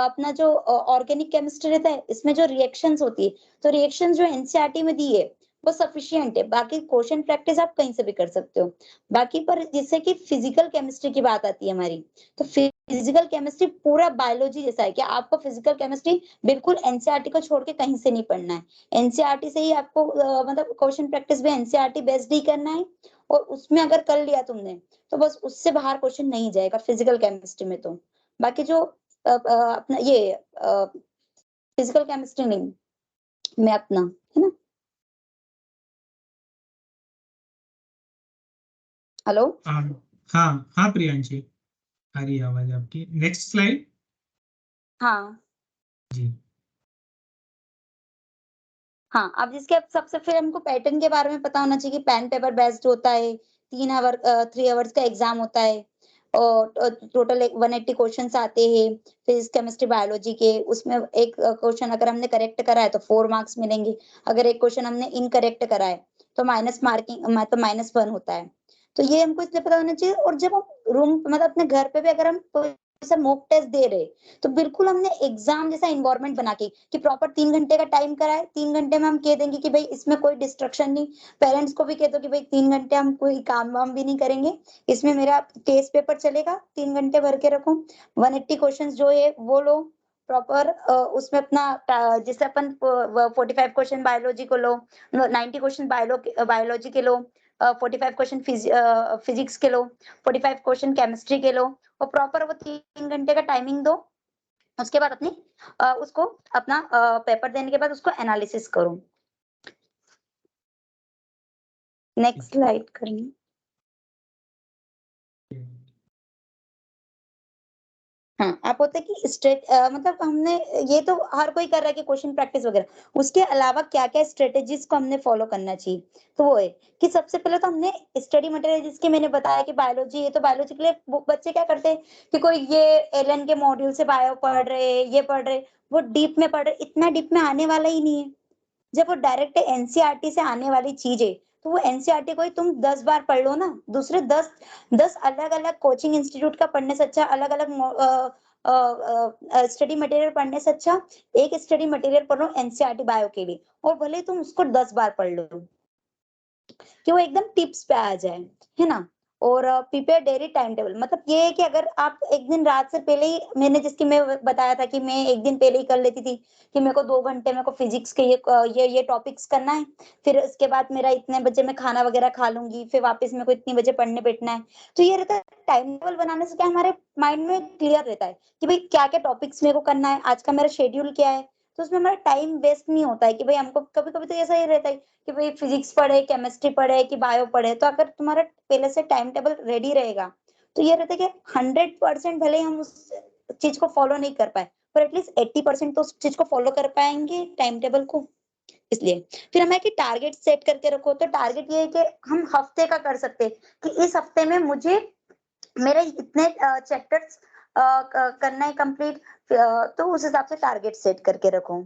अपना जो ऑर्गेनिक केमिस्ट्री रहता है इसमें जो रिएक्शंस होती है, तो रिएक्शंस जो एनसीईआरटी में दी है वो सफिशिएंट है। बाकी क्वेश्चन प्रैक्टिस आप कहीं से भी कर सकते हो। बाकी पर जिससे कि फिजिकल केमिस्ट्री की बात आती है हमारी, तो फिजिकल केमिस्ट्री पूरा बायोलॉजी जैसा है कि आपको फिजिकल केमिस्ट्री बिल्कुल एनसीईआरटी को छोड़ के कहीं से नहीं पढ़ना है। एनसीईआरटी से ही आपको मतलब क्वेश्चन प्रैक्टिस भी एनसीईआरटी बेस्ड ही करना है। और उसमें अगर कर लिया तुमने तो बस उससे बाहर क्वेश्चन नहीं जाएगा फिजिकल केमिस्ट्री में। तो बाकी जो अपना ये फिजिकल केमिस्ट्री नहीं में अपना है ना। हेलो। हाँ हाँ हाँ प्रियांशी, आ रही है आवाज आपकी। नेक्स्ट स्लाइड हाँ जी। हाँ, अब जिसके अब सबसे फिर हमको पैटर्न के बारे में पता होना चाहिए कि पेन पेपर बेस्ड होता है, 3 आवर्स का एग्जाम होता है, और टोटल 180 क्वेश्चंस आते हैं फिजिक्स, केमिस्ट्री, बायोलॉजी के। उसमें एक क्वेश्चन अगर हमने करेक्ट करा है तो 4 मार्क्स मिलेंगे। अगर एक क्वेश्चन हमने इनकरेक्ट करा है तो -1 होता है। तो ये हमको इसलिए पता होना चाहिए। और जब हम रूम मतलब अपने घर पे भी अगर हम कोई ऐसा मॉक टेस्ट दे रहे, तो बिल्कुल हमने एग्जाम जैसा इन्वायरमेंट बना के कि प्रॉपर 3 घंटे का टाइम कराए, 3 घंटे में हम कह देंगे कि भाई इसमें कोई डिस्ट्रक्शन नहीं। पेरेंट्स को भी कह दो कि भाई 3 घंटे हम कोई काम वाम भी नहीं करेंगे, इसमें मेरा टेस्ट पेपर चलेगा, 3 घंटे भर के रखो। 180 क्वेश्चन जो है वो लो प्रॉपर। उसमें अपना जैसे अपन 45 क्वेश्चन बायोलॉजी को लो, 90 क्वेश्चन बायोलॉजी के लो, 45 क्वेश्चन फिजिक्स के लो, 45 क्वेश्चन केमिस्ट्री के लो, और प्रॉपर वो 3 घंटे का टाइमिंग दो। उसके बाद अपनी उसको अपना पेपर देने के बाद उसको एनालिसिस करो। नेक्स्ट स्लाइड करेंगे। हाँ, आप होता है कि मतलब हमने ये तो हर कोई कर रहा है कि क्वेश्चन प्रैक्टिस वगैरह, उसके अलावा क्या-क्या स्ट्रेटेजीज को हमने फॉलो करना चाहिए। तो वो है कि सबसे पहले तो हमने स्टडी मटेरियल जिसके मैंने बताया कि बायोलॉजी है, तो बायोलॉजी के लिए बच्चे क्या करते हैं कि कोई ये एलन के मॉड्यूल से बायो पढ़ रहे, ये पढ़ रहे, वो डीप में पढ़ रहे, इतना डीप में आने वाला ही नहीं है। जब वो डायरेक्ट एनसीईआरटी से आने वाली चीज है तो वो एनसीईआरटी को ही तुम 10 बार पढ़ लो ना। दूसरे 10 अलग अलग कोचिंग इंस्टीट्यूट का पढ़ने से अच्छा, अलग अलग स्टडी मटेरियल पढ़ने से अच्छा एक स्टडी मटेरियल पढ़ो एनसीईआरटी बायो के लिए, और भले तुम उसको 10 बार पढ़ लो कि वो एकदम टिप्स पे आ जाए, है ना। और प्रिपेयर डेली टाइम टेबल, मतलब ये है कि अगर आप एक दिन रात से पहले ही, मैंने जिसकी मैं बताया था कि मैं एक दिन पहले ही कर लेती थी कि मेरे को 2 घंटे मेरे को फिजिक्स के ये टॉपिक्स करना है, फिर उसके बाद मेरा इतने बजे मैं खाना वगैरह खा लूंगी, फिर वापस मेरे को इतनी बजे पढ़ने बैठना है। तो ये रहता है टाइम टेबल बनाने से क्या हमारे माइंड में क्लियर रहता है कि भाई क्या क्या टॉपिक्स मेरे को करना है, आज का मेरा शेड्यूल क्या है। तो उसमें हमारा टाइम वेस्ट नहीं होता है कि भाई हमको कभी कभी तो ऐसा ही रहता है कि भाई फिजिक्स पढ़े, केमिस्ट्री पढ़े कि बायो पढ़े। तो अगर तुम्हारा पहले से टाइम टेबल रेडी रहेगा तो ये रहता है कि 100% भले हम उस चीज को फॉलो नहीं कर पाए पर एटलीस्ट 80% तो उस चीज को फॉलो कर पाएंगे टाइम टेबल को। इसलिए फिर हमें कि टारगेट सेट करके रखो। तो टारगेट ये है कि हम हफ्ते का कर सकते हैं कि इस हफ्ते में मुझे मेरे इतने चैप्टर्स करना है कंप्लीट, तो उस हिसाब से टारगेट सेट करके रखो।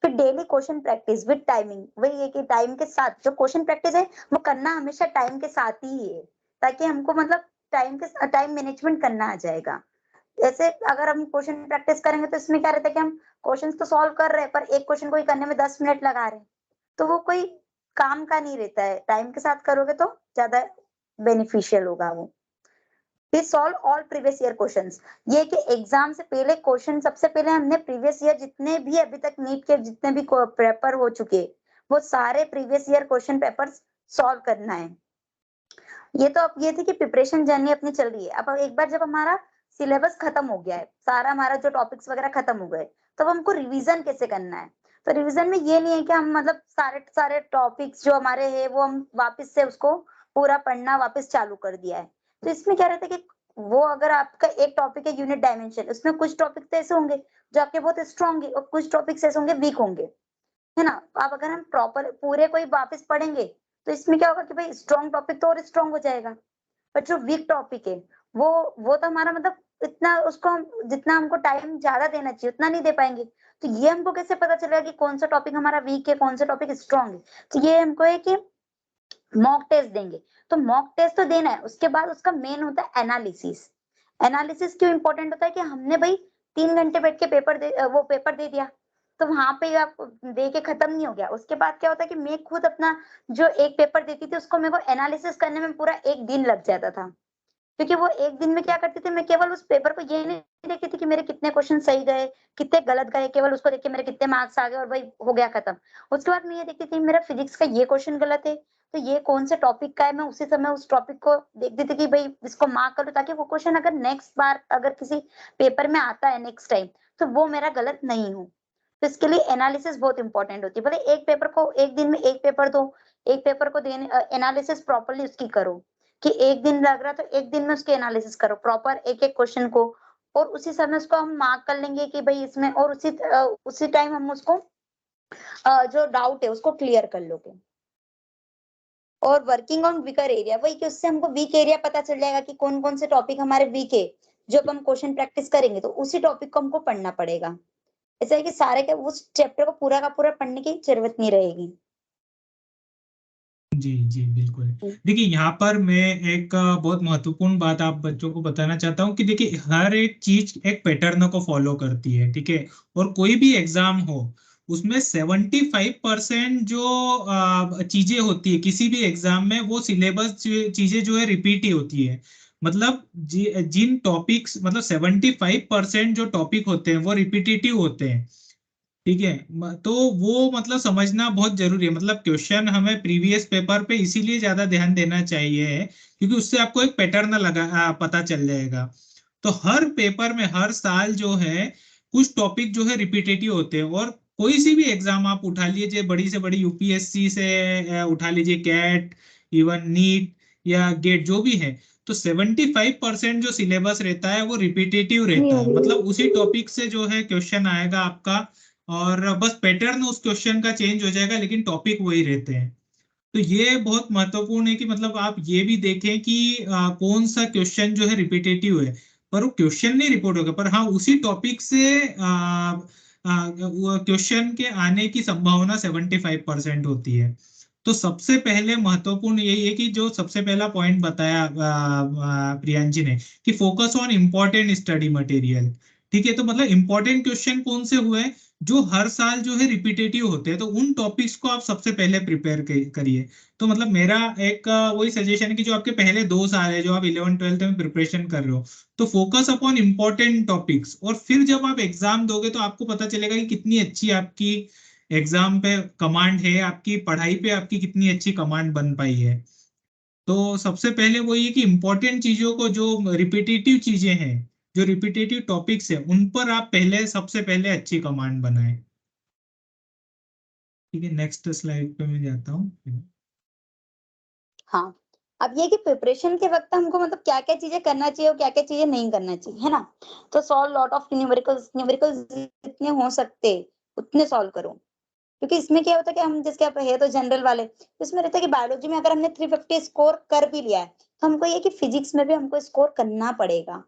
फिर daily question practice with timing, वही है कि टाइम के साथ जो क्वेश्चन प्रैक्टिस है वो करना हमेशा टाइम के साथ ही है, ताकि हमको मतलब टाइम मैनेजमेंट करना आ जाएगा। जैसे अगर हम क्वेश्चन प्रैक्टिस करेंगे तो इसमें क्या रहता है कि हम क्वेश्चंस तो सॉल्व कर रहे हैं पर एक क्वेश्चन को ही करने में 10 मिनट लगा रहे हैं, तो वो कोई काम का नहीं रहता है। टाइम के साथ करोगे तो ज्यादा बेनिफिशियल होगा वो। We solve all previous year questions, ये कि एग्जाम से पहले क्वेश्चन सबसे पहले हमने प्रीवियस ईयर जितने भी अभी तक नीट के जितने भी पेपर हो चुके वो सारे previous year question papers solve करना है। ये तो अब ये थी कि प्रिपरेशन जर्नी अपनी चल रही है। अब एक बार जब हमारा सिलेबस खत्म हो गया है, सारा हमारा जो टॉपिक्स वगैरह खत्म हो गए, तब हमको रिवीजन कैसे करना है। तो रिवीजन में ये नहीं है कि हम मतलब सारे सारे टॉपिक्स जो हमारे हैं वो हम वापस से उसको पूरा पढ़ना वापस चालू कर दिया है। तो इसमें क्या रहता है कि वो अगर आपका एक टॉपिक है यूनिट डायमेंशन, उसमें कुछ टॉपिक तो ऐसे होंगे जो आपके बहुत स्ट्रॉन्ग है और कुछ टॉपिक्स ऐसे होंगे वीक होंगे, है ना। अब अगर हम प्रॉपर पूरे कोई वापस पढ़ेंगे तो इसमें क्या होगा कि भाई स्ट्रॉन्ग टॉपिक तो और स्ट्रॉन्ग हो जाएगा, पर जो वीक टॉपिक है वो तो हमारा मतलब इतना उसको जितना हमको टाइम ज्यादा देना चाहिए उतना नहीं दे पाएंगे। तो ये हमको कैसे पता चलेगा कि कौन सा टॉपिक हमारा वीक है, कौन सा टॉपिक स्ट्रॉन्ग है। तो ये हमको है कि मॉक टेस्ट देंगे। तो मॉक टेस्ट तो देना है, उसके बाद उसका मेन होता है एनालिसिस। एनालिसिस क्यों इंपॉर्टेंट होता है कि हमने भाई 3 घंटे बैठ के वो पेपर दे दिया, तो वहां पे आप दे के खत्म नहीं हो गया। उसके बाद क्या होता है कि मैं खुद अपना जो एक पेपर देती थी उसको मेरे को एनालिसिस करने में पूरा 1 दिन लग जाता था, क्योंकि वो 1 दिन में क्या करती थी, मैं केवल उस पेपर को ये नहीं देखती थी कि मेरे कितने क्वेश्चन सही गए कितने गलत गए, केवल उसको देख के मेरे कितने मार्क्स आ गए और भाई हो गया खत्म। उसके बाद मैं ये देखती थी मेरा फिजिक्स का ये क्वेश्चन गलत है तो ये कौन से टॉपिक का है, मैं उसी समय उस टॉपिक को देखती थी कि भाई इसको मार्क करो, ताकि वो क्वेश्चन अगर नेक्स्ट बार अगर किसी पेपर में आता है नेक्स्ट टाइम तो वो मेरा गलत नहीं हो। तो इसके लिए एनालिसिस बहुत इंपॉर्टेंट होती है। भले एक पेपर को 1 दिन में एक पेपर दो, एक पेपर को देने एनालिसिस प्रॉपरली उसकी करो कि 1 दिन लग रहा तो 1 दिन में उसकी एनालिसिस करो प्रॉपर एक एक क्वेश्चन को, और उसी समय उसको हम मार्क कर लेंगे कि भाई इसमें, और उसी टाइम हम उसको जो डाउट है उसको क्लियर कर लोगे। और वर्किंग ऑन वीकर एरिया, वही कि उससे हमको वीक एरिया पता चल जाएगा कि कौन कौन से टॉपिक हमारे वीक है। जब हम क्वेश्चन प्रैक्टिस करेंगे तो उसी टॉपिक को हमको पढ़ना पड़ेगा। ऐसा है कि सारे के उस चैप्टर को पूरा का पूरा पढ़ने की जरूरत नहीं रहेगी। जी जी बिल्कुल। देखिए यहाँ पर मैं एक बहुत महत्वपूर्ण बात आप बच्चों को बताना चाहता हूँ कि देखिए हर एक चीज एक पैटर्न को फॉलो करती है, ठीक है। और कोई भी एग्जाम हो उसमें 75% जो चीजें होती है किसी भी एग्जाम में वो सिलेबस चीजें जो है रिपीट ही होती है। मतलब जिन टॉपिक्स मतलब 75% जो टॉपिक होते हैं वो रिपीटेटिव होते हैं, ठीक है। तो वो मतलब समझना बहुत जरूरी है। मतलब क्वेश्चन हमें प्रीवियस पेपर पे इसीलिए ज्यादा ध्यान देना चाहिए क्योंकि उससे आपको एक पैटर्न पता चल जाएगा। तो हर पेपर में हर साल जो है कुछ टॉपिक जो है रिपीटेटिव होते हैं। और कोई सी भी एग्जाम आप उठा लीजिए, बड़ी से बड़ी यूपीएससी से उठा लीजिए, कैट, इवन नीट या गेट जो भी है, तो 75% जो सिलेबस रहता है वो रिपीटेटिव रहता है। मतलब उसी टॉपिक से जो है क्वेश्चन आएगा आपका, और बस पैटर्न उस क्वेश्चन का चेंज हो जाएगा लेकिन टॉपिक वही रहते हैं। तो ये बहुत महत्वपूर्ण है कि मतलब आप ये भी देखें कि कौन सा क्वेश्चन जो है रिपीटेटिव है, पर वो क्वेश्चन नहीं रिपोर्ट होगा, पर हाँ उसी टॉपिक से क्वेश्चन के आने की संभावना 75% होती है। तो सबसे पहले महत्वपूर्ण यही है कि जो सबसे पहला पॉइंट बताया प्रियांशी ने कि focus on important study material. ठीक है, तो मतलब इम्पोर्टेंट क्वेश्चन कौन से हुए जो हर साल जो है रिपीटेटिव होते हैं, तो उन टॉपिक्स को आप सबसे पहले प्रिपेयर करिए। तो मतलब मेरा एक वही सजेशन है कि जो आपके पहले 2 साल है, जो आप 11th-12th में प्रिपरेशन कर रहे हो, तो फोकस अपॉन इम्पोर्टेंट टॉपिक्स, और फिर जब आप एग्जाम दोगे तो आपको पता चलेगा कि कितनी अच्छी आपकी एग्जाम पे कमांड है, आपकी पढ़ाई पे आपकी कितनी अच्छी कमांड बन पाई है। तो सबसे पहले वो ये कि इंपॉर्टेंट चीजों को, जो रिपीटेटिव चीजें हैं, जो रिपीटेटिव टॉपिक्स है, उन पर आप पहले सबसे पहले अच्छी कमांड बनाएं। ठीक है, नेक्स्ट स्लाइड पे मैं जाता हूँ। हाँ, अब ये कि प्रिपरेशन के वक्त हमको मतलब क्या क्या चीजें करना चाहिए और क्या क्या चीजें नहीं करना चाहिए, है ना। तो सॉल्व लॉट ऑफ न्यूमेरिकल्स जितने हो सकते उतने सॉल्व करो, क्योंकि इसमें क्या होता है कि हम जिसके आप है तो जनरल वाले, तो इसमें रहता है कि बायोलॉजी में अगर हमने 350 स्कोर कर भी लिया है, तो हमको ये कि फिजिक्स में भी हमको स्कोर करना पड़ेगा,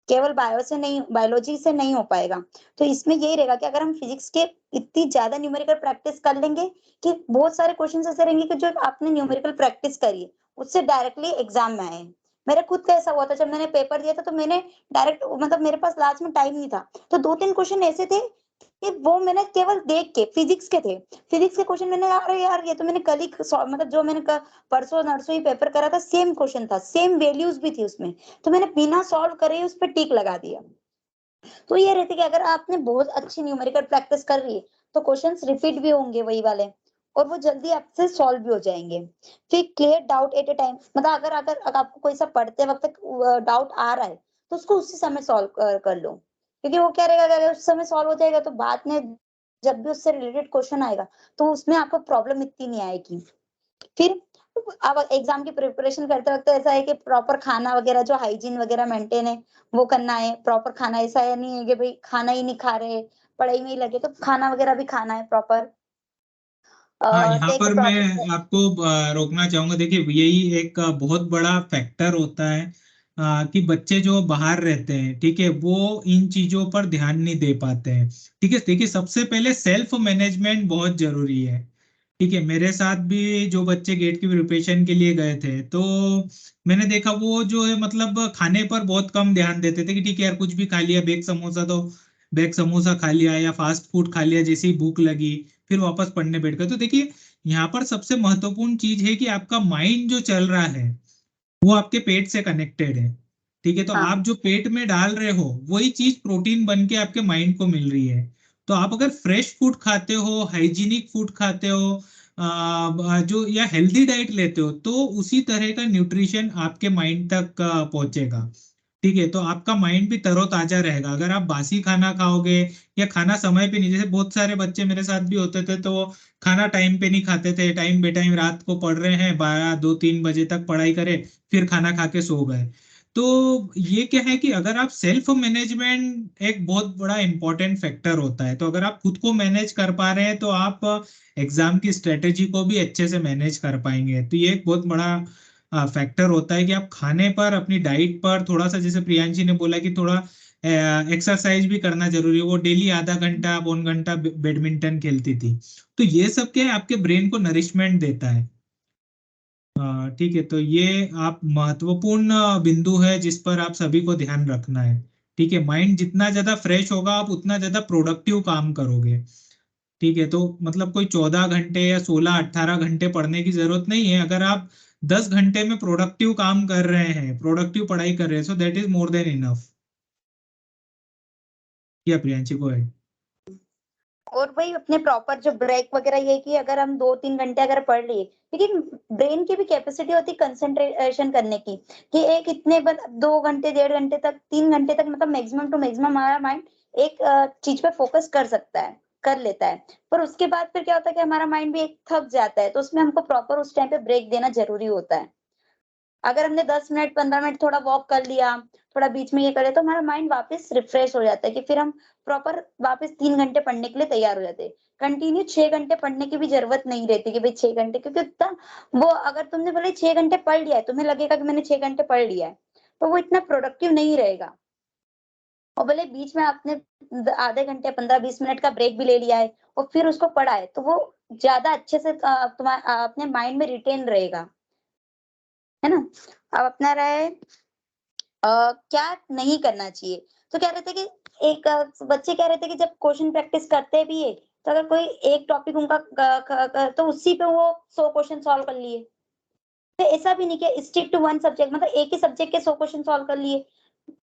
केवल बायोलॉजी से नहीं हो पाएगा। तो इसमें यही रहेगा कि अगर हम फिजिक्स के इतनी ज्यादा न्यूमेरिकल प्रैक्टिस कर लेंगे कि बहुत सारे क्वेश्चन ऐसे रहेंगे कि जो आपने न्यूमेरिकल प्रैक्टिस करी है उससे डायरेक्टली एग्जाम में आए। मेरा खुद का ऐसा हुआ था, जब मैंने पेपर दिया था तो मैंने डायरेक्ट मतलब मेरे पास लास्ट में टाइम नहीं था, तो 2-3 क्वेश्चन ऐसे थे कि वो मैंने केवल देख के, फिजिक्स के थे, फिजिक्स के क्वेश्चन मैंने अरे यार ये तो मैंने कल ही मतलब जो मैंने परसों नरसों ही पेपर करा था, सेम क्वेश्चन था, सेम वैल्यूज भी थी उसमें, तो मैंने बिना सॉल्व करे उस पर टिक लगा दिया। तो ये रहती कि अगर आपने बहुत अच्छी न्यूमेरिकल प्रैक्टिस कर रही है तो क्वेश्चंस रिपीट भी होंगे वही वाले, और वो जल्दी आपसे सॉल्व भी हो जाएंगे। फिर clear doubt at a time, मतलब अगर आपको कोई सा पढ़ते वक्त डाउट आ रहा है तो उसको उसी समय सॉल्व कर लो, क्योंकि वो क्या रहेगा, अगर उस समय सॉल्व हो जाएगा तो बाद में जब भी उससे रिलेटेड क्वेश्चन आएगा तो उसमें आपको प्रॉब्लम इतनी नहीं आएगी। फिर अब एग्जाम की प्रिपरेशन करते वक्त ऐसा है कि प्रॉपर खाना वगैरह जो हाइजीन वगैरह मेंटेन है वो करना है, प्रॉपर खाना, ऐसा है नहीं है कि भाई खाना ही नहीं खा रहे, पढ़ाई में ही लगे, तो खाना वगैरह भी खाना है प्रॉपर। हाँ, यहाँ टेक पर प्रॉपर। मैं आपको रोकना चाहूंगा। देखिए, यही एक बहुत बड़ा फैक्टर होता है कि बच्चे जो बाहर रहते हैं, ठीक है, वो इन चीजों पर ध्यान नहीं दे पाते हैं। ठीक है, देखिए, सबसे पहले सेल्फ मैनेजमेंट बहुत जरूरी है। ठीक है, मेरे साथ भी जो बच्चे गेट की प्रिपरेशन के लिए गए थे, तो मैंने देखा वो जो है मतलब खाने पर बहुत कम ध्यान देते थे कि ठीक है यार, कुछ भी खा लिया, बेग समोसा, तो बेग समोसा खा लिया या फास्ट फूड खा लिया, जैसे ही भूख लगी फिर वापस पढ़ने बैठ गए। तो देखिए, यहाँ पर सबसे महत्वपूर्ण चीज है कि आपका माइंड जो चल रहा है वो आपके पेट से कनेक्टेड है। ठीक है, तो हाँ आप जो पेट में डाल रहे हो वही चीज प्रोटीन बन के आपके माइंड को मिल रही है। तो आप अगर फ्रेश फूड खाते हो, हाइजीनिक फूड खाते हो, जो या हेल्दी डाइट लेते हो, तो उसी तरह का न्यूट्रिशन आपके माइंड तक पहुंचेगा। ठीक है, तो आपका माइंड भी तरोताजा रहेगा। अगर आप बासी खाना खाओगे या खाना समय पे नहीं, जैसे बहुत सारे बच्चे मेरे साथ भी होते थे, तो वो खाना टाइम पे नहीं खाते थे, टाइम बे टाइम रात को पढ़ रहे हैं, 12-2-3 बजे तक पढ़ाई करे, फिर खाना खा के सो गए। तो ये क्या है कि अगर आप सेल्फ मैनेजमेंट एक बहुत बड़ा इंपॉर्टेंट फैक्टर होता है, तो अगर आप खुद को मैनेज कर पा रहे हैं तो आप एग्जाम की स्ट्रेटेजी को भी अच्छे से मैनेज कर पाएंगे। तो ये एक बहुत बड़ा फैक्टर होता है कि आप खाने पर, अपनी डाइट पर थोड़ा सा, जैसे प्रियांशी ने बोला कि थोड़ा एक्सरसाइज भी करना जरूरी है, वो डेली आधा घंटा पौन घंटा बैडमिंटन खेलती थी। तो ये सब क्या है, आपके ब्रेन को नरिशमेंट देता है। ठीक है, तो ये आप महत्वपूर्ण बिंदु है जिस पर आप सभी को ध्यान रखना है। ठीक है, माइंड जितना ज्यादा फ्रेश होगा आप उतना ज्यादा प्रोडक्टिव काम करोगे। ठीक है, तो मतलब कोई 14 घंटे या 16-18 घंटे पढ़ने की जरूरत नहीं है। अगर आप 10 घंटे में प्रोडक्टिव काम कर रहे हैं, प्रोडक्टिव पढ़ाई कर रहे हैं, so that is more than enough. या प्रियांशी को है। और वही अपने प्रॉपर जो ब्रेक वगैरह, ये कि अगर हम 2-3 घंटे अगर पढ़ लिए, क्योंकि ब्रेन की भी कैपेसिटी होती है कंसंट्रेशन करने की, कि एक इतने 2 घंटे 1.5 घंटे तक 3 घंटे तक मतलब मैक्सिमम टू मैक्सिमम हमारा माइंड एक चीज पे फोकस कर सकता है, कर लेता है। पर उसके बाद फिर क्या होता है कि हमारा माइंड भी एक थक जाता है, तो उसमें हमको प्रॉपर उस टाइम पे ब्रेक देना जरूरी होता है। अगर हमने 10 मिनट 15 मिनट थोड़ा वॉक कर लिया, थोड़ा बीच में ये करे, तो हमारा माइंड वापस रिफ्रेश हो जाता है कि फिर हम प्रॉपर वापस 3 घंटे पढ़ने के लिए तैयार हो जाते हैं। कंटिन्यू 6 घंटे पढ़ने की भी जरूरत नहीं रहती कि भाई 6 घंटे, क्योंकि उतना वो अगर तुमने बोले 6 घंटे पढ़ लिया है, तुम्हें लगेगा कि मैंने 6 घंटे पढ़ लिया है, तो वो इतना प्रोडक्टिव नहीं रहेगा। और भले बीच में आपने आधे घंटे 15-20 मिनट का ब्रेक भी ले लिया है और फिर उसको पढ़ा है, तो वो ज्यादा अच्छे से अपने माइंड में रिटेन रहेगा, है ना। अब अपना रहे क्या नहीं करना चाहिए। तो क्या रहता है कि एक बच्चे क्या रहते हैं कि जब क्वेश्चन प्रैक्टिस करते भी है, तो अगर कोई एक टॉपिक उनका तो उसी पे वो 100 क्वेश्चन सॉल्व कर लिए। तो ऐसा भी नहीं कि स्टिक टू वन सब्जेक्ट, मतलब एक ही सब्जेक्ट के 100 क्वेश्चन सॉल्व कर लिए,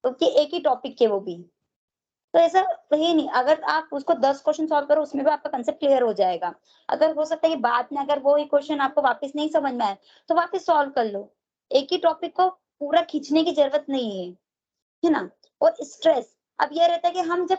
तो कि एक ही टॉपिक के वो भी। तो ऐसा ही नहीं, अगर आप उसको 10 क्वेश्चन सॉल्व करो, उसमें भी आपका कंसेप्ट क्लियर हो जाएगा। अगर हो सकता है कि बाद में अगर वो ही क्वेश्चन आपको वापस नहीं समझ में आए, तो वापस सॉल्व कर लो। एक ही टॉपिक को पूरा खींचने की जरूरत नहीं है ना। और स्ट्रेस, अब ये रहता है कि हम जब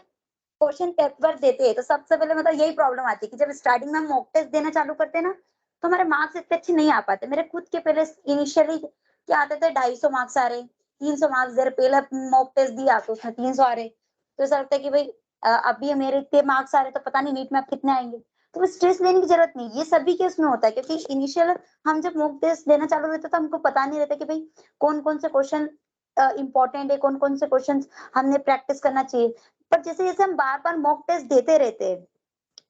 क्वेश्चन पेपर देते हैं, तो सबसे पहले मतलब यही प्रॉब्लम आती है कि जब स्टार्टिंग में हम मॉक टेस्ट देना चालू करते हैं ना, तो हमारे मार्क्स इतने अच्छे नहीं आ पाते। मेरे खुद के पहले इनिशियली क्या आते थे, 250 मार्क्स आ रहे, 300 मार्क्स दे रहे, पहले मॉक टेस्ट दिया तो उसमें 300 आ रहे। तो ऐसा लगता है कि भाई अभी मेरे इतने मार्क्स आ रहे, तो पता नहीं नीट में अब कितने आएंगे। तो स्ट्रेस लेने की जरूरत नहीं, ये सभी के उसमें होता है, क्योंकि इनिशियल हम जब मॉक टेस्ट देना चालू रहते तो हमको पता नहीं रहता कि भाई कौन कौन से क्वेश्चन इंपॉर्टेंट है, कौन कौन से क्वेश्चन हमने प्रैक्टिस करना चाहिए। पर जैसे जैसे हम बार बार मॉक टेस्ट देते रहते हैं,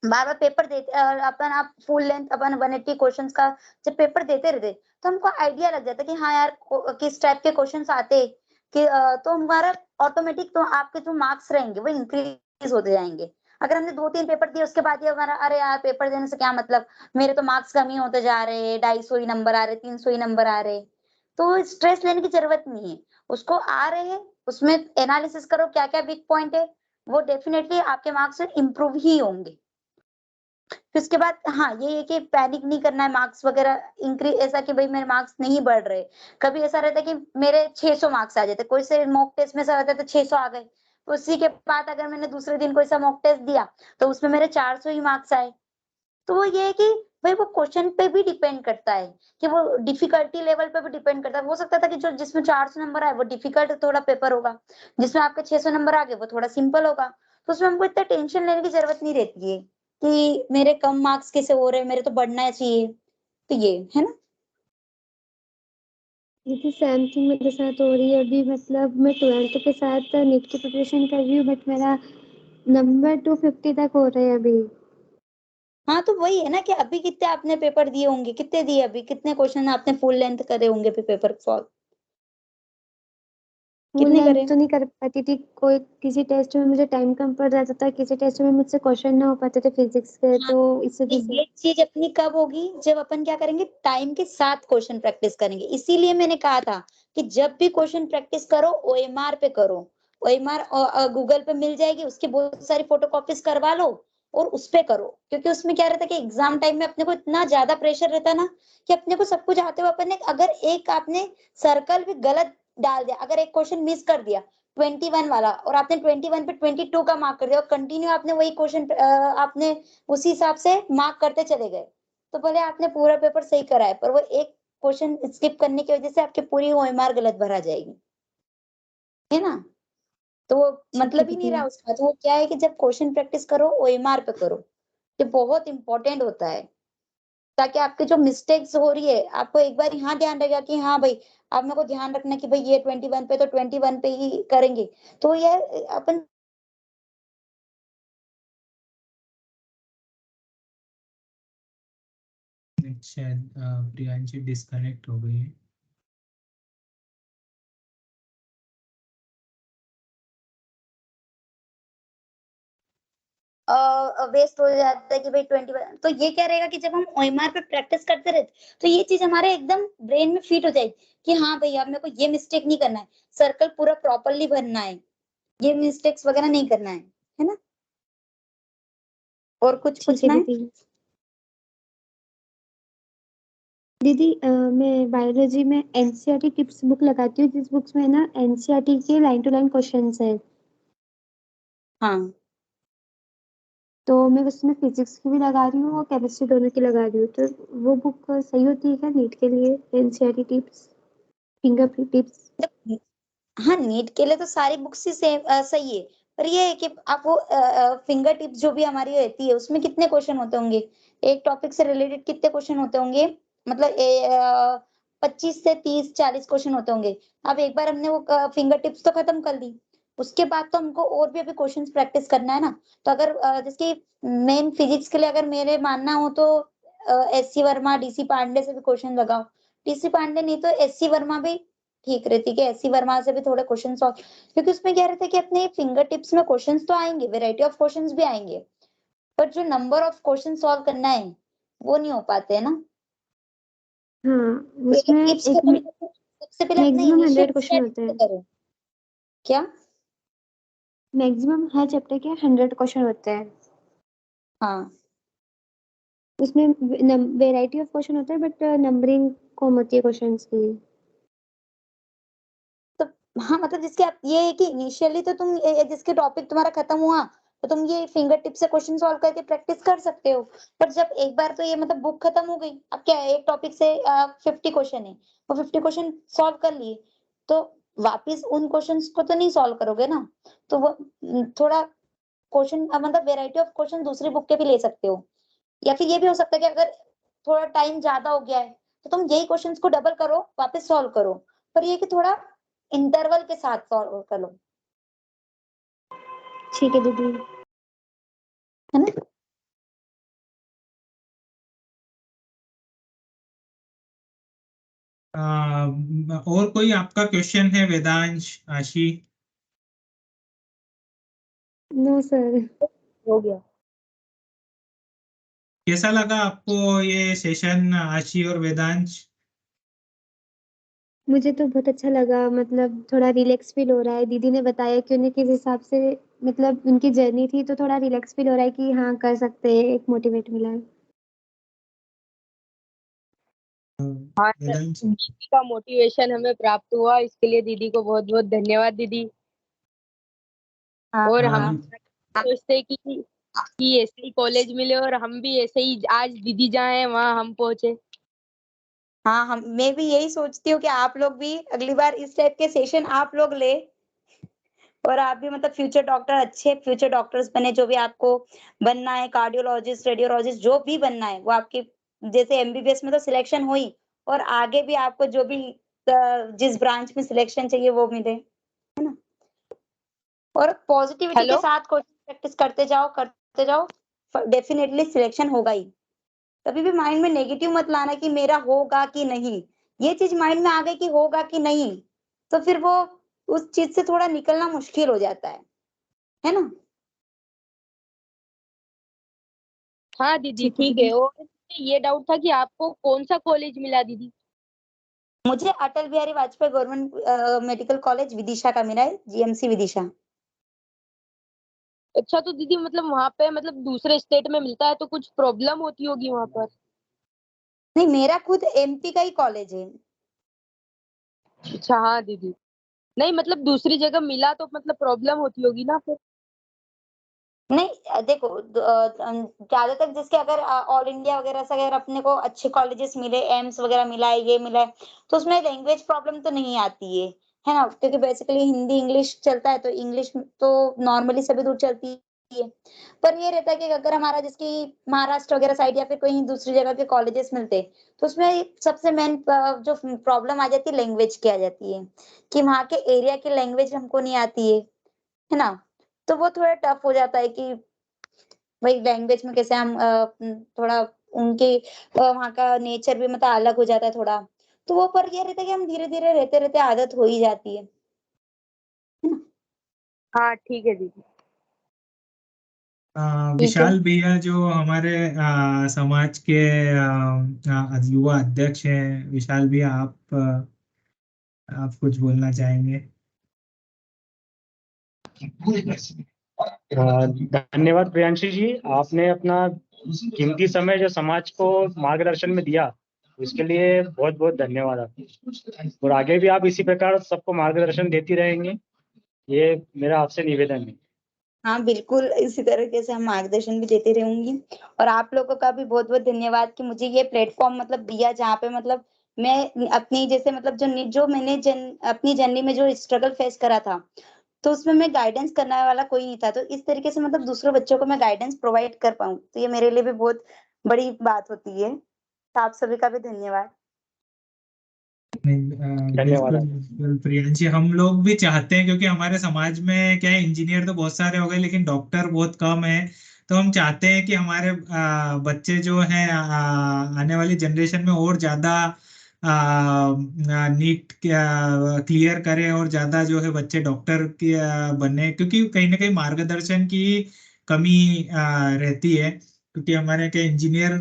बार बार पेपर देते अपन आप फुल लेंथ अपन 180 क्वेश्चंस का जब पेपर देते रहते, तो हमको आइडिया लग जाता है कि हाँ यार किस टाइप के क्वेश्चंस आते हैं, कि तो हमारा ऑटोमेटिक तो आपके जो मार्क्स रहेंगे वो इंक्रीज होते जाएंगे। अगर हमने 2-3 पेपर दिए उसके बाद ये हमारा अरे यार पेपर देने से क्या मतलब, मेरे तो मार्क्स कम ही होते जा रहे हैं, 250 ही नंबर आ रहे, 300 ही नंबर आ रहे, तो स्ट्रेस लेने की जरूरत नहीं है। उसको आ रहे हैं, उसमें एनालिसिस करो क्या क्या वीक पॉइंट है, वो डेफिनेटली आपके मार्क्स इम्प्रूव ही होंगे। फिर उसके बाद हाँ, ये है कि पैनिक नहीं करना है, मार्क्स वगैरह इंक्रीज ऐसा कि भाई मेरे मार्क्स नहीं बढ़ रहे। कभी ऐसा रहता है कि मेरे 600 मार्क्स आ जाते, कोई से मॉक टेस्ट में ऐसा रहता है तो 600 आ गए, उसी के बाद अगर मैंने दूसरे दिन कोई सा मॉक टेस्ट दिया तो उसमें मेरे 400 ही मार्क्स आए। तो वो ये है कि भाई वो क्वेश्चन पे भी डिपेंड करता है, कि वो डिफिकल्टी लेवल पे भी डिपेंड करता है। हो सकता था कि जो जिसमें 400 नंबर आए वो डिफिकल्ट थोड़ा पेपर होगा, जिसमें आपके 600 नंबर आ गए वो थोड़ा सिंपल होगा। तो उसमें हमको इतना टेंशन लेने की जरूरत नहीं रहती है कि मेरे कम मार्क्स कैसे हो रहे हैं, मेरे तो बढ़ना चाहिए। तो ये है ना। दीदी सेम थिंग मेरे साथ हो रही है अभी, मतलब मैं 12th के साथ नीट की प्रिपरेशन कर रही हूँ, बट मेरा नंबर 250 तक हो रहे हैं अभी। हाँ, तो वही है ना कि अभी कितने आपने पेपर दिए होंगे, कितने दिए, अभी कितने क्वेश्चन आपने फुल लेंथ करे होंगे पेपर सॉल्व, फुल कितने लेंथ करे। तो नहीं कर पाती थी, कोई किसी टेस्ट में मुझे टाइम कम पड़ जाता था, किसी टेस्ट में मुझसे क्वेश्चन ना हो पाते थे फिजिक्स के, हाँ, तो इस वजह से। ये चीज अपनी कब होगी, जब अपन क्या करेंगे, टाइम के साथ क्वेश्चन प्रैक्टिस करेंगे। इसीलिए मैंने कहा था कि जब भी क्वेश्चन प्रैक्टिस करो ओएमआर पे करो। ओएमआर गूगल पे मिल जाएगी, उसकी बहुत सारी फोटो कॉपीज करवा लो और उस पे करो। क्योंकि उसमें क्या रहता है कि एग्जाम टाइम में अपने को इतना ज्यादा प्रेशर रहता है ना, कि अपने को सब कुछ आते हुए अपन ने अगर एक आपने सर्कल भी गलत डाल दिया, अगर एक क्वेश्चन मिस कर दिया 21 वाला, और आपने 21 पे 22 का मार्क कर दिया, और कंटिन्यू आपने वही क्वेश्चन आपने उसी हिसाब से मार्क करते चले गए, तो भले आपने पूरा पेपर सही करा है, पर वो एक क्वेश्चन स्किप करने की वजह से आपकी पूरी ओएमआर गलत भरा जाएगी, है ना। तो वो ठीक है मतलब ही नहीं दीदी। रहा उसका। तो वो क्या है कि जब क्वेश्चन प्रैक्टिस करो ओएमआर पे करो, ये बहुत इंपॉर्टेंट होता है, ताकि आपके जो मिस्टेक्स हो रही है आपको एक बार यहाँ ध्यान रहेगा कि हाँ भाई, अब मेरे को ध्यान रखना कि भाई ये 21 पे तो 21 पे ही करेंगे। तो ये अपन शायद प्रियांशी डिस्कनेक्ट हो गई है। वेस्ट हो जाता है कि भाई 21। तो ये क्या रहेगा कि जब हम ओएमआर पे प्रैक्टिस करते रहते, तो ये चीज हमारे एकदम ब्रेन में फिट हो जाएगी कि हाँ भाई अब मेरे को ये मिस्टेक नहीं करना है, सर्कल पूरा प्रॉपरली भरना है, ये मिस्टेक्स वगैरह नहीं करना है ना। और कुछ ठीक है पूछना है। दीदी। दीदी मैं बायोलॉजी में एनसीईआरटी टिप्स बुक लगाती हूँ, जिस बुक्स में ना एनसीईआरटी के लाइन टू लाइन क्वेश्चंस है, हाँ, तो मैं उसमें फिजिक्स की भी लगा रही हूँ और केमिस्ट्री दोनों की लगा रही हूँ, तो वो बुक सही होती है क्या नीट के लिए, एनसीईआरटी टिप्स, फिंगरप्रिंट टिप्स? हाँ, नीट के लिए तो सारी बुक्स ही सेम सही है। पर ये है कि आप वो फिंगर टिप्स जो भी हमारी रहती है उसमें कितने क्वेश्चन होते होंगे, एक टॉपिक से रिलेटेड कितने क्वेश्चन होते होंगे, मतलब 25 से 30-40 क्वेश्चन होते होंगे। अब एक बार हमने वो फिंगर टिप्स तो खत्म कर ली, उसके बाद तो हमको और भी अभी क्वेश्चंस प्रैक्टिस करना है ना। तो अगर जिसकी मेन फिजिक्स के लिए अगर मेरे मानना हो तो एससी वर्मा, डीसी पांडे से भी क्वेश्चन लगाओ। डीसी पांडे नहीं तो एससी वर्मा भी ठीक रहती है, एससी वर्मा से भी थोड़े क्वेश्चन सॉल्व, क्योंकि उसमें क्या रहता है कि अपने फिंगर टिप्स में क्वेश्चंस तो आएंगे, वेराइटी ऑफ क्वेश्चंस भी आएंगे, पर जो नंबर ऑफ क्वेश्चन सॉल्व करना है वो नहीं हो पाते है ना। हाँ, तो उसमें टिप्स एक खत्म करके सबसे पहले अपने मैक्सिमम इनिशियल 100 क्वेश्चन होते हैं। करो। क्या? मैक्सिमम हर चैप्टर के 100 क्वेश्चन होते हैं। हाँ उसमें वेराइटी ऑफ क्वेश्चन होता है, बट नंबरिंग कम होती है क्वेश्चंस की। तो हाँ, मतलब जिसके आप ये है कि इनिशियली तो तुम जिसके टॉपिक तुम्हारा खत्म हुआ तो तुम ये फिंगर टिप से क्वेश्चन सॉल्व करके प्रैक्टिस कर सकते हो। पर जब एक बार तो ये मतलब बुक खत्म हो गई, अब क्या है, एक टॉपिक से 50 क्वेश्चन है, वो 50 क्वेश्चन सॉल्व कर लिए, तो वापिस उन क्वेश्चंस को तो नहीं सॉल्व करोगे ना। तो वो थोड़ा क्वेश्चन मतलब वेराइटी ऑफ क्वेश्चन दूसरी बुक के भी ले सकते हो। या फिर ये भी हो सकता है कि अगर थोड़ा टाइम ज्यादा हो गया है तो तुम यही क्वेश्चंस को डबल करो, वापस सॉल्व करो, पर ये कि थोड़ा इंटरवल के साथ सॉल्व कर लो, ठीक है दीदी। है ना। और कोई आपका क्वेश्चन है वेदांश, आशी? No sir. हो गया। कैसा लगा आपको ये सेशन, आशी और वेदांश? मुझे तो बहुत अच्छा लगा, मतलब थोड़ा रिलैक्स फील हो रहा है। दीदी ने बताया कि उन्हें किस हिसाब से मतलब उनकी जर्नी थी, तो थोड़ा रिलैक्स फील हो रहा है कि हाँ कर सकते हैं, एक मोटिवेट मिला है। हाँ सर, वेदांश, दीदी का मोटिवेशन हमें प्राप्त हुआ, इसके लिए दीदी को बहुत बहुत धन्यवाद दीदी। हाँ और हम हाँ, सोचते कि ऐसे ही कॉलेज मिले और हम भी ऐसे ही आज दीदी जहाँ है वहाँ हम पहुंचे। हाँ, हम मैं भी यही सोचती हूँ कि आप लोग भी अगली बार इस टाइप के सेशन आप लोग ले, और आप भी मतलब फ्यूचर डॉक्टर, अच्छे फ्यूचर डॉक्टर्स बने, जो भी आपको बनना है, कार्डियोलॉजिस्ट, रेडियोलॉजिस्ट, जो भी बनना है वो आपकी, जैसे एमबीबीएस में तो सिलेक्शन हुई, और आगे भी आपको जो भी जिस ब्रांच में सिलेक्शन चाहिए वो मिले, है ना। और पॉजिटिविटी के हेलो। साथ कोचिंग प्रैक्टिस करते जाओ, डेफिनेटली सिलेक्शन होगा ही। कभी भी माइंड में नेगेटिव मत लाना कि मेरा होगा कि नहीं। ये चीज माइंड में आ गई कि होगा कि नहीं, तो फिर वो उस चीज से थोड़ा निकलना मुश्किल हो जाता है ना। हाँ दीदी ठीक है ठीक दीदी। है। और ये डाउट था कि आपको कौन सा कॉलेज मिला दीदी? मुझे Atal Bihari Vajpayee government medical college Vidisha का मिला है, जीएमसी विदिशा। अच्छा, तो दीदी मतलब वहाँ पे मतलब दूसरे स्टेट में मिलता है तो कुछ प्रॉब्लम होती होगी वहाँ पर? नहीं, मेरा खुद एमपी का ही कॉलेज है। अच्छा हाँ दीदी। नहीं मतलब दूसरी जगह मिला तो मतलब प्रॉब्लम होती होगी ना फिर। नहीं, देखो ज्यादातर जिसके अगर ऑल इंडिया वगैरह से अगर अपने को अच्छे कॉलेजेस मिले, एम्स वगैरह मिला है, ये मिला है, तो उसमें लैंग्वेज प्रॉब्लम तो नहीं आती है ना, क्योंकि बेसिकली हिंदी इंग्लिश चलता है, तो इंग्लिश तो नॉर्मली सभी दूर चलती है। पर ये रहता है कि अगर हमारा जिसकी महाराष्ट्र वगैरह साइड या फिर कहीं दूसरी जगह के कॉलेजेस मिलते, तो उसमें सबसे मेन जो प्रॉब्लम आ जाती है लैंग्वेज की आ जाती है, कि वहाँ के एरिया की लैंग्वेज हमको नहीं आती है ना। तो वो थोड़ा टफ हो जाता है कि भाई लैंग्वेज में कैसे हम थोड़ा उनके वहाँ का नेचर भी मतलब अलग हो जाता है थोड़ा। तो वो पर ये रहता है कि हम धीरे-धीरे रहते-रहते आदत हो ही जाती है ना? हाँ ठीक है दीदी। ठीक है। विशाल भैया जो हमारे समाज के युवा अध्यक्ष हैं, विशाल भैया आप कुछ बोलना चाहेंगे? धन्यवाद प्रियांशी जी, आपने अपना कीमती समय जो समाज को मार्गदर्शन में दिया, उसके लिए बहुत बहुत धन्यवाद आपको। और आगे भी आप इसी प्रकार सबको मार्गदर्शन देती रहेंगे, ये मेरा आपसे निवेदन है। हाँ, बिल्कुल इसी तरीके से हम मार्गदर्शन भी देते रहूँगी, और आप लोगों का भी बहुत-बहुत धन्यवाद कि मुझे ये प्लेटफ़ॉर्म मतलब दिया, जहाँ पे मतलब मैं अपनी जैसे मतलब जो मैंने अपनी जर्नी में जो स्ट्रगल फेस करा था, तो उसमें मैं गाइडेंस करने वाला कोई नहीं था। तो इस तरीके से मतलब दूसरे बच्चों को मैं गाइडेंस प्रोवाइड कर पाऊँ, तो ये मेरे लिए भी बहुत बड़ी बात होती है। तो आप सभी का भी धन्यवाद। धन्यवाद। बिल्कुल प्रियांशी, हम लोग भी चाहते हैं, क्योंकि हमारे समाज में क्या है, इंजीनियर तो बहुत सारे हो गए लेकिन डॉक्टर बहुत कम है। तो हम चाहते हैं कि हमारे बच्चे जो हैं आने वाली जनरेशन में और ज्यादा नीट क्लियर करें और ज्यादा जो है बच्चे डॉक्टर की बने, क्योंकि कहीं ना कहीं मार्गदर्शन की कमी रहती है। क्योंकि हमारे के इंजीनियर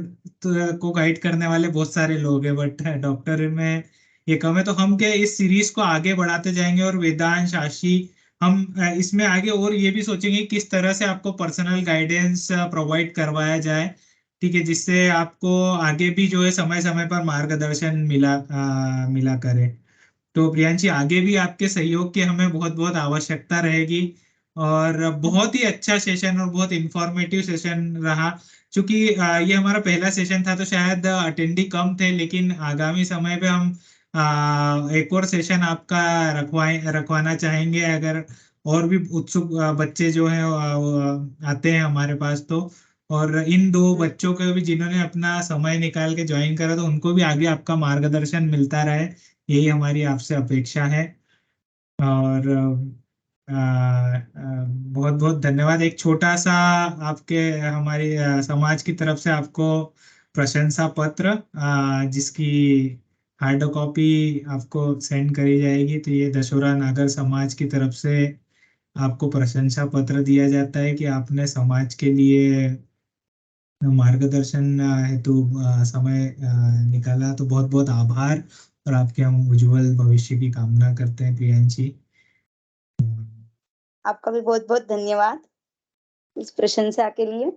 को गाइड करने वाले बहुत सारे लोग हैं, बट डॉक्टर में ये कम है। तो हम क्या इस सीरीज को आगे बढ़ाते जाएंगे, और वेदांश, आशी, हम इसमें आगे और ये भी सोचेंगे किस तरह से आपको पर्सनल गाइडेंस प्रोवाइड करवाया जाए, ठीक है, जिससे आपको आगे भी जो है समय समय पर मार्गदर्शन मिला करे। तो प्रियांशी, आगे भी आपके सहयोग की हमें बहुत बहुत आवश्यकता रहेगी। और बहुत ही अच्छा सेशन और बहुत इंफॉर्मेटिव सेशन रहा। क्योंकि ये हमारा पहला सेशन था तो शायद अटेंडी कम थे, लेकिन आगामी समय पे हम एक और सेशन आपका रखवाना चाहेंगे, अगर और भी उत्सुक बच्चे जो हैं आते हैं हमारे पास तो। और इन दो बच्चों को भी जिन्होंने अपना समय निकाल के ज्वाइन करा, तो उनको भी आगे आपका मार्गदर्शन मिलता रहे, यही हमारी आपसे अपेक्षा है। और बहुत बहुत धन्यवाद। एक छोटा सा आपके हमारी समाज की तरफ से आपको प्रशंसा पत्र, जिसकी हार्ड कॉपी आपको सेंड करी जाएगी। तो ये दशोरा नागर समाज की तरफ से आपको प्रशंसा पत्र दिया जाता है कि आपने समाज के लिए मार्गदर्शन हेतु समय निकाला। तो बहुत बहुत आभार, और आपके हम उज्जवल भविष्य की कामना करते हैं प्रियांशी। आपका भी बहुत बहुत धन्यवाद इस प्रशंसा के लिए।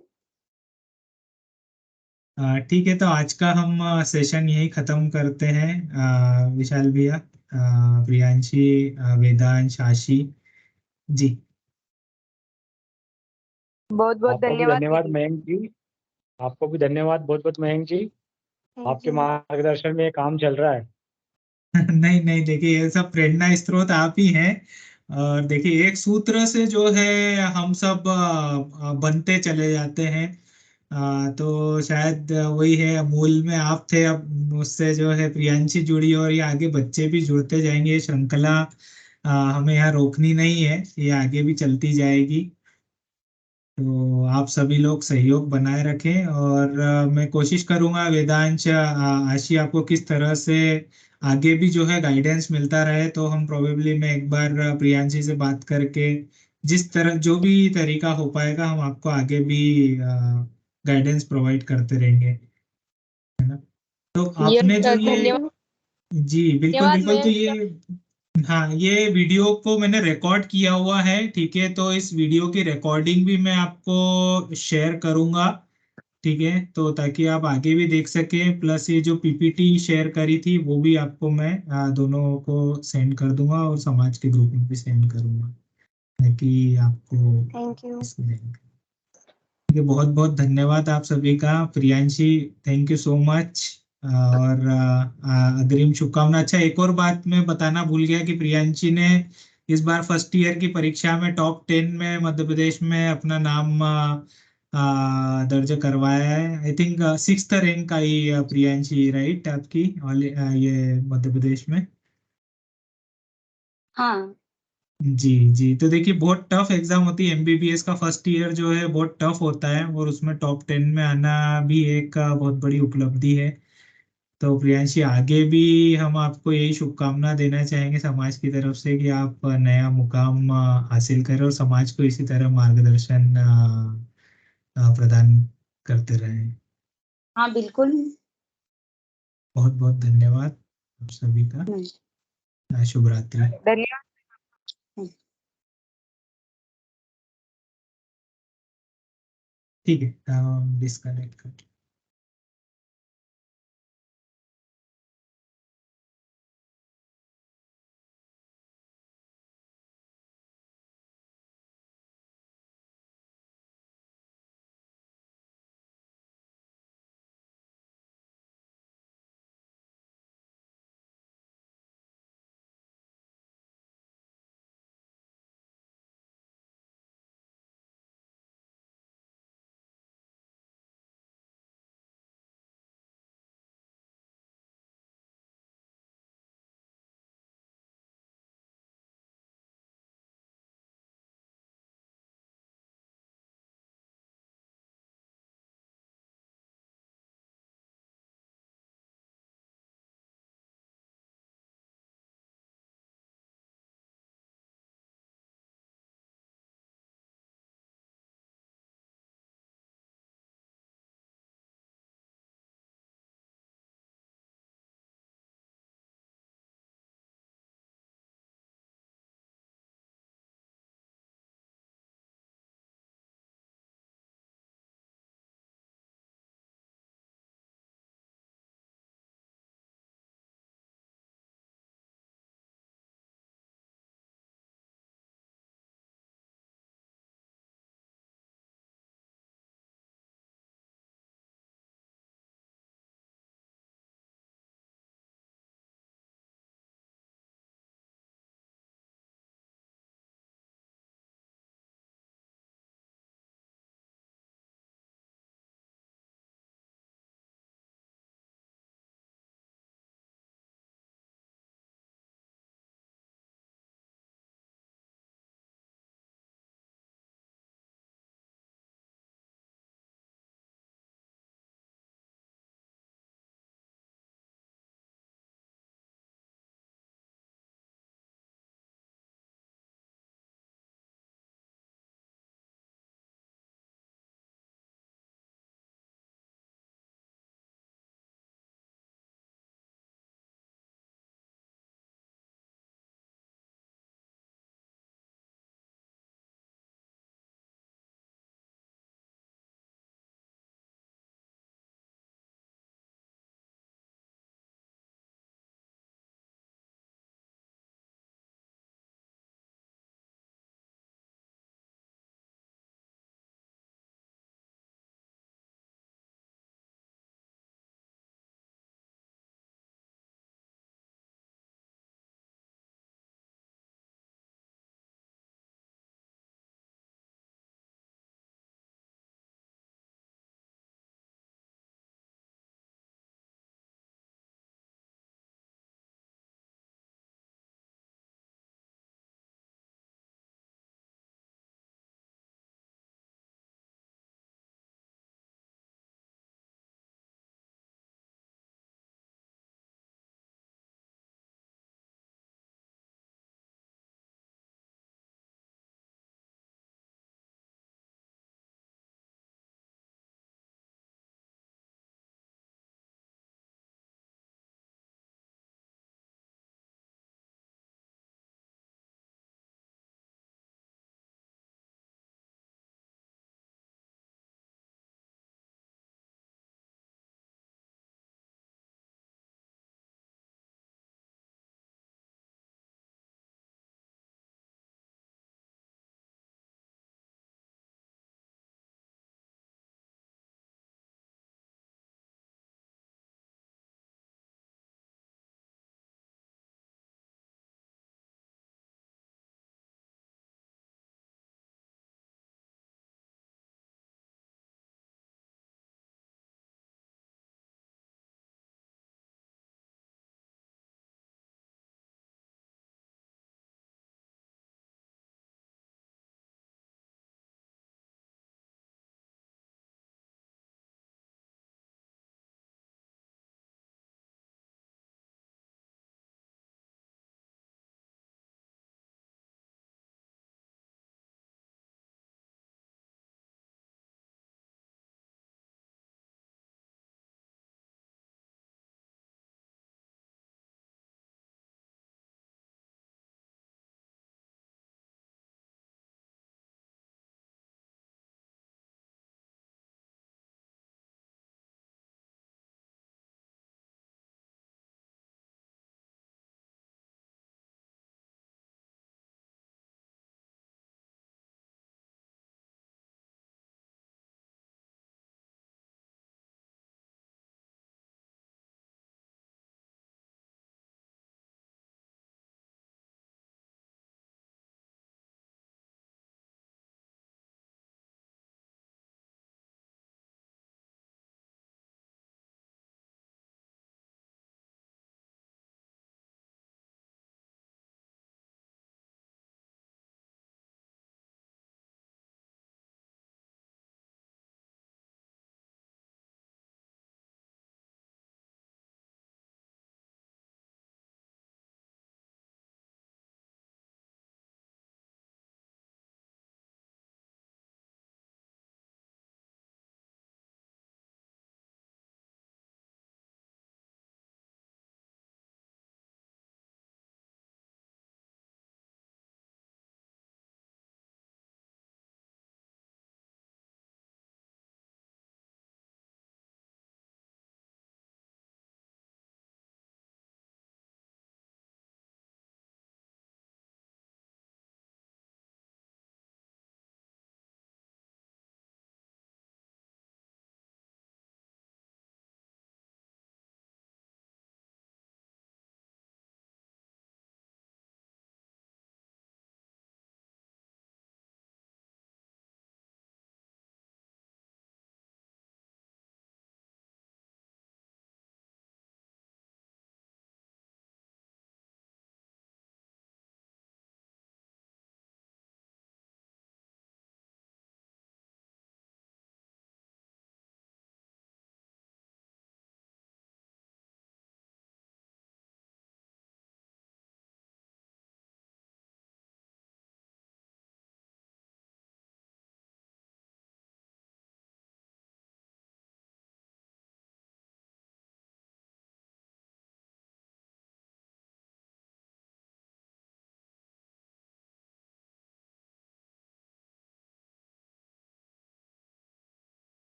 ठीक है, तो आज का हम सेशन यही खत्म करते हैं। विशाल भैया, प्रियांशी, वेदांश, आशी जी। बहुत बहुत आपको भी धन्यवाद धन्यवाद दीदी। मयंक जी। आपको भी धन्यवाद बहुत बहुत मयंक जी। थैंक आपके यू। मार्गदर्शन में ये काम चल रहा है। नहीं नहीं, देखिए ये सब प्रेरणा स्रोत आप ही हैं। और देखिए एक सूत्र से जो है हम सब बनते चले जाते हैं। तो शायद वही है, मूल में आप थे, अब उससे जो है प्रियांशी जुड़ी, और ये आगे बच्चे भी जुड़ते जाएंगे। ये श्रृंखला हमें यहाँ रोकनी नहीं है, ये आगे भी चलती जाएगी। तो आप सभी लोग सहयोग बनाए रखें, और मैं कोशिश करूंगा वेदांश, आशी, आपको किस तरह से आगे भी जो है गाइडेंस मिलता रहे। तो हम प्रोबेबली मैं एक बार प्रियांशी से बात करके जिस तरह जो भी तरीका हो पाएगा, हम आपको आगे भी गाइडेंस प्रोवाइड करते रहेंगे, है ना। तो आपने जो ये, धन्यवाद जी बिल्कुल धन्यवाद बिल्कुल, तो मयंक ये, सर। हाँ, ये वीडियो को मैंने रिकॉर्ड किया हुआ है, ठीक है। तो इस वीडियो की रिकॉर्डिंग भी मैं आपको शेयर करूंगा, ठीक है, तो ताकि आप आगे भी देख सकें। प्लस ये जो पीपीटी शेयर करी थी वो भी आपको मैं दोनों को सेंड कर दूंगा, और समाज के ग्रुप में भी सेंड करूंगा, ताकि आपको थैंक यू। इसमें ठीक है। बहुत बहुत धन्यवाद आप सभी का। Priyanshi, thank you so much. और अग्रिम शुभकामना। अच्छा, एक और बात मैं बताना भूल गया कि प्रियांशी ने इस बार फर्स्ट ईयर की परीक्षा में टॉप 10 में मध्य प्रदेश में अपना नाम दर्ज करवाया है। I think 6th rank I Priyanshi, right, आपकी ये मध्य प्रदेश में। हाँ जी जी। तो देखिए बहुत टफ एग्जाम होती है, एमबीबीएस का फर्स्ट ईयर जो है बहुत टफ होता है, और उसमें टॉप 10 में आना भी एक बहुत बड़ी उपलब्धि है। तो प्रियांशी, आगे भी हम आपको यही शुभकामना देना चाहेंगे समाज की तरफ से कि आप नया मुकाम हासिल करें, और समाज को इसी तरह मार्गदर्शन प्रदान करते रहें। हाँ बिल्कुल। बहुत बहुत धन्यवाद आप सभी का। शुभ रात्रि। धन्यवाद। ठीक है, डिस्कनेक्ट कर।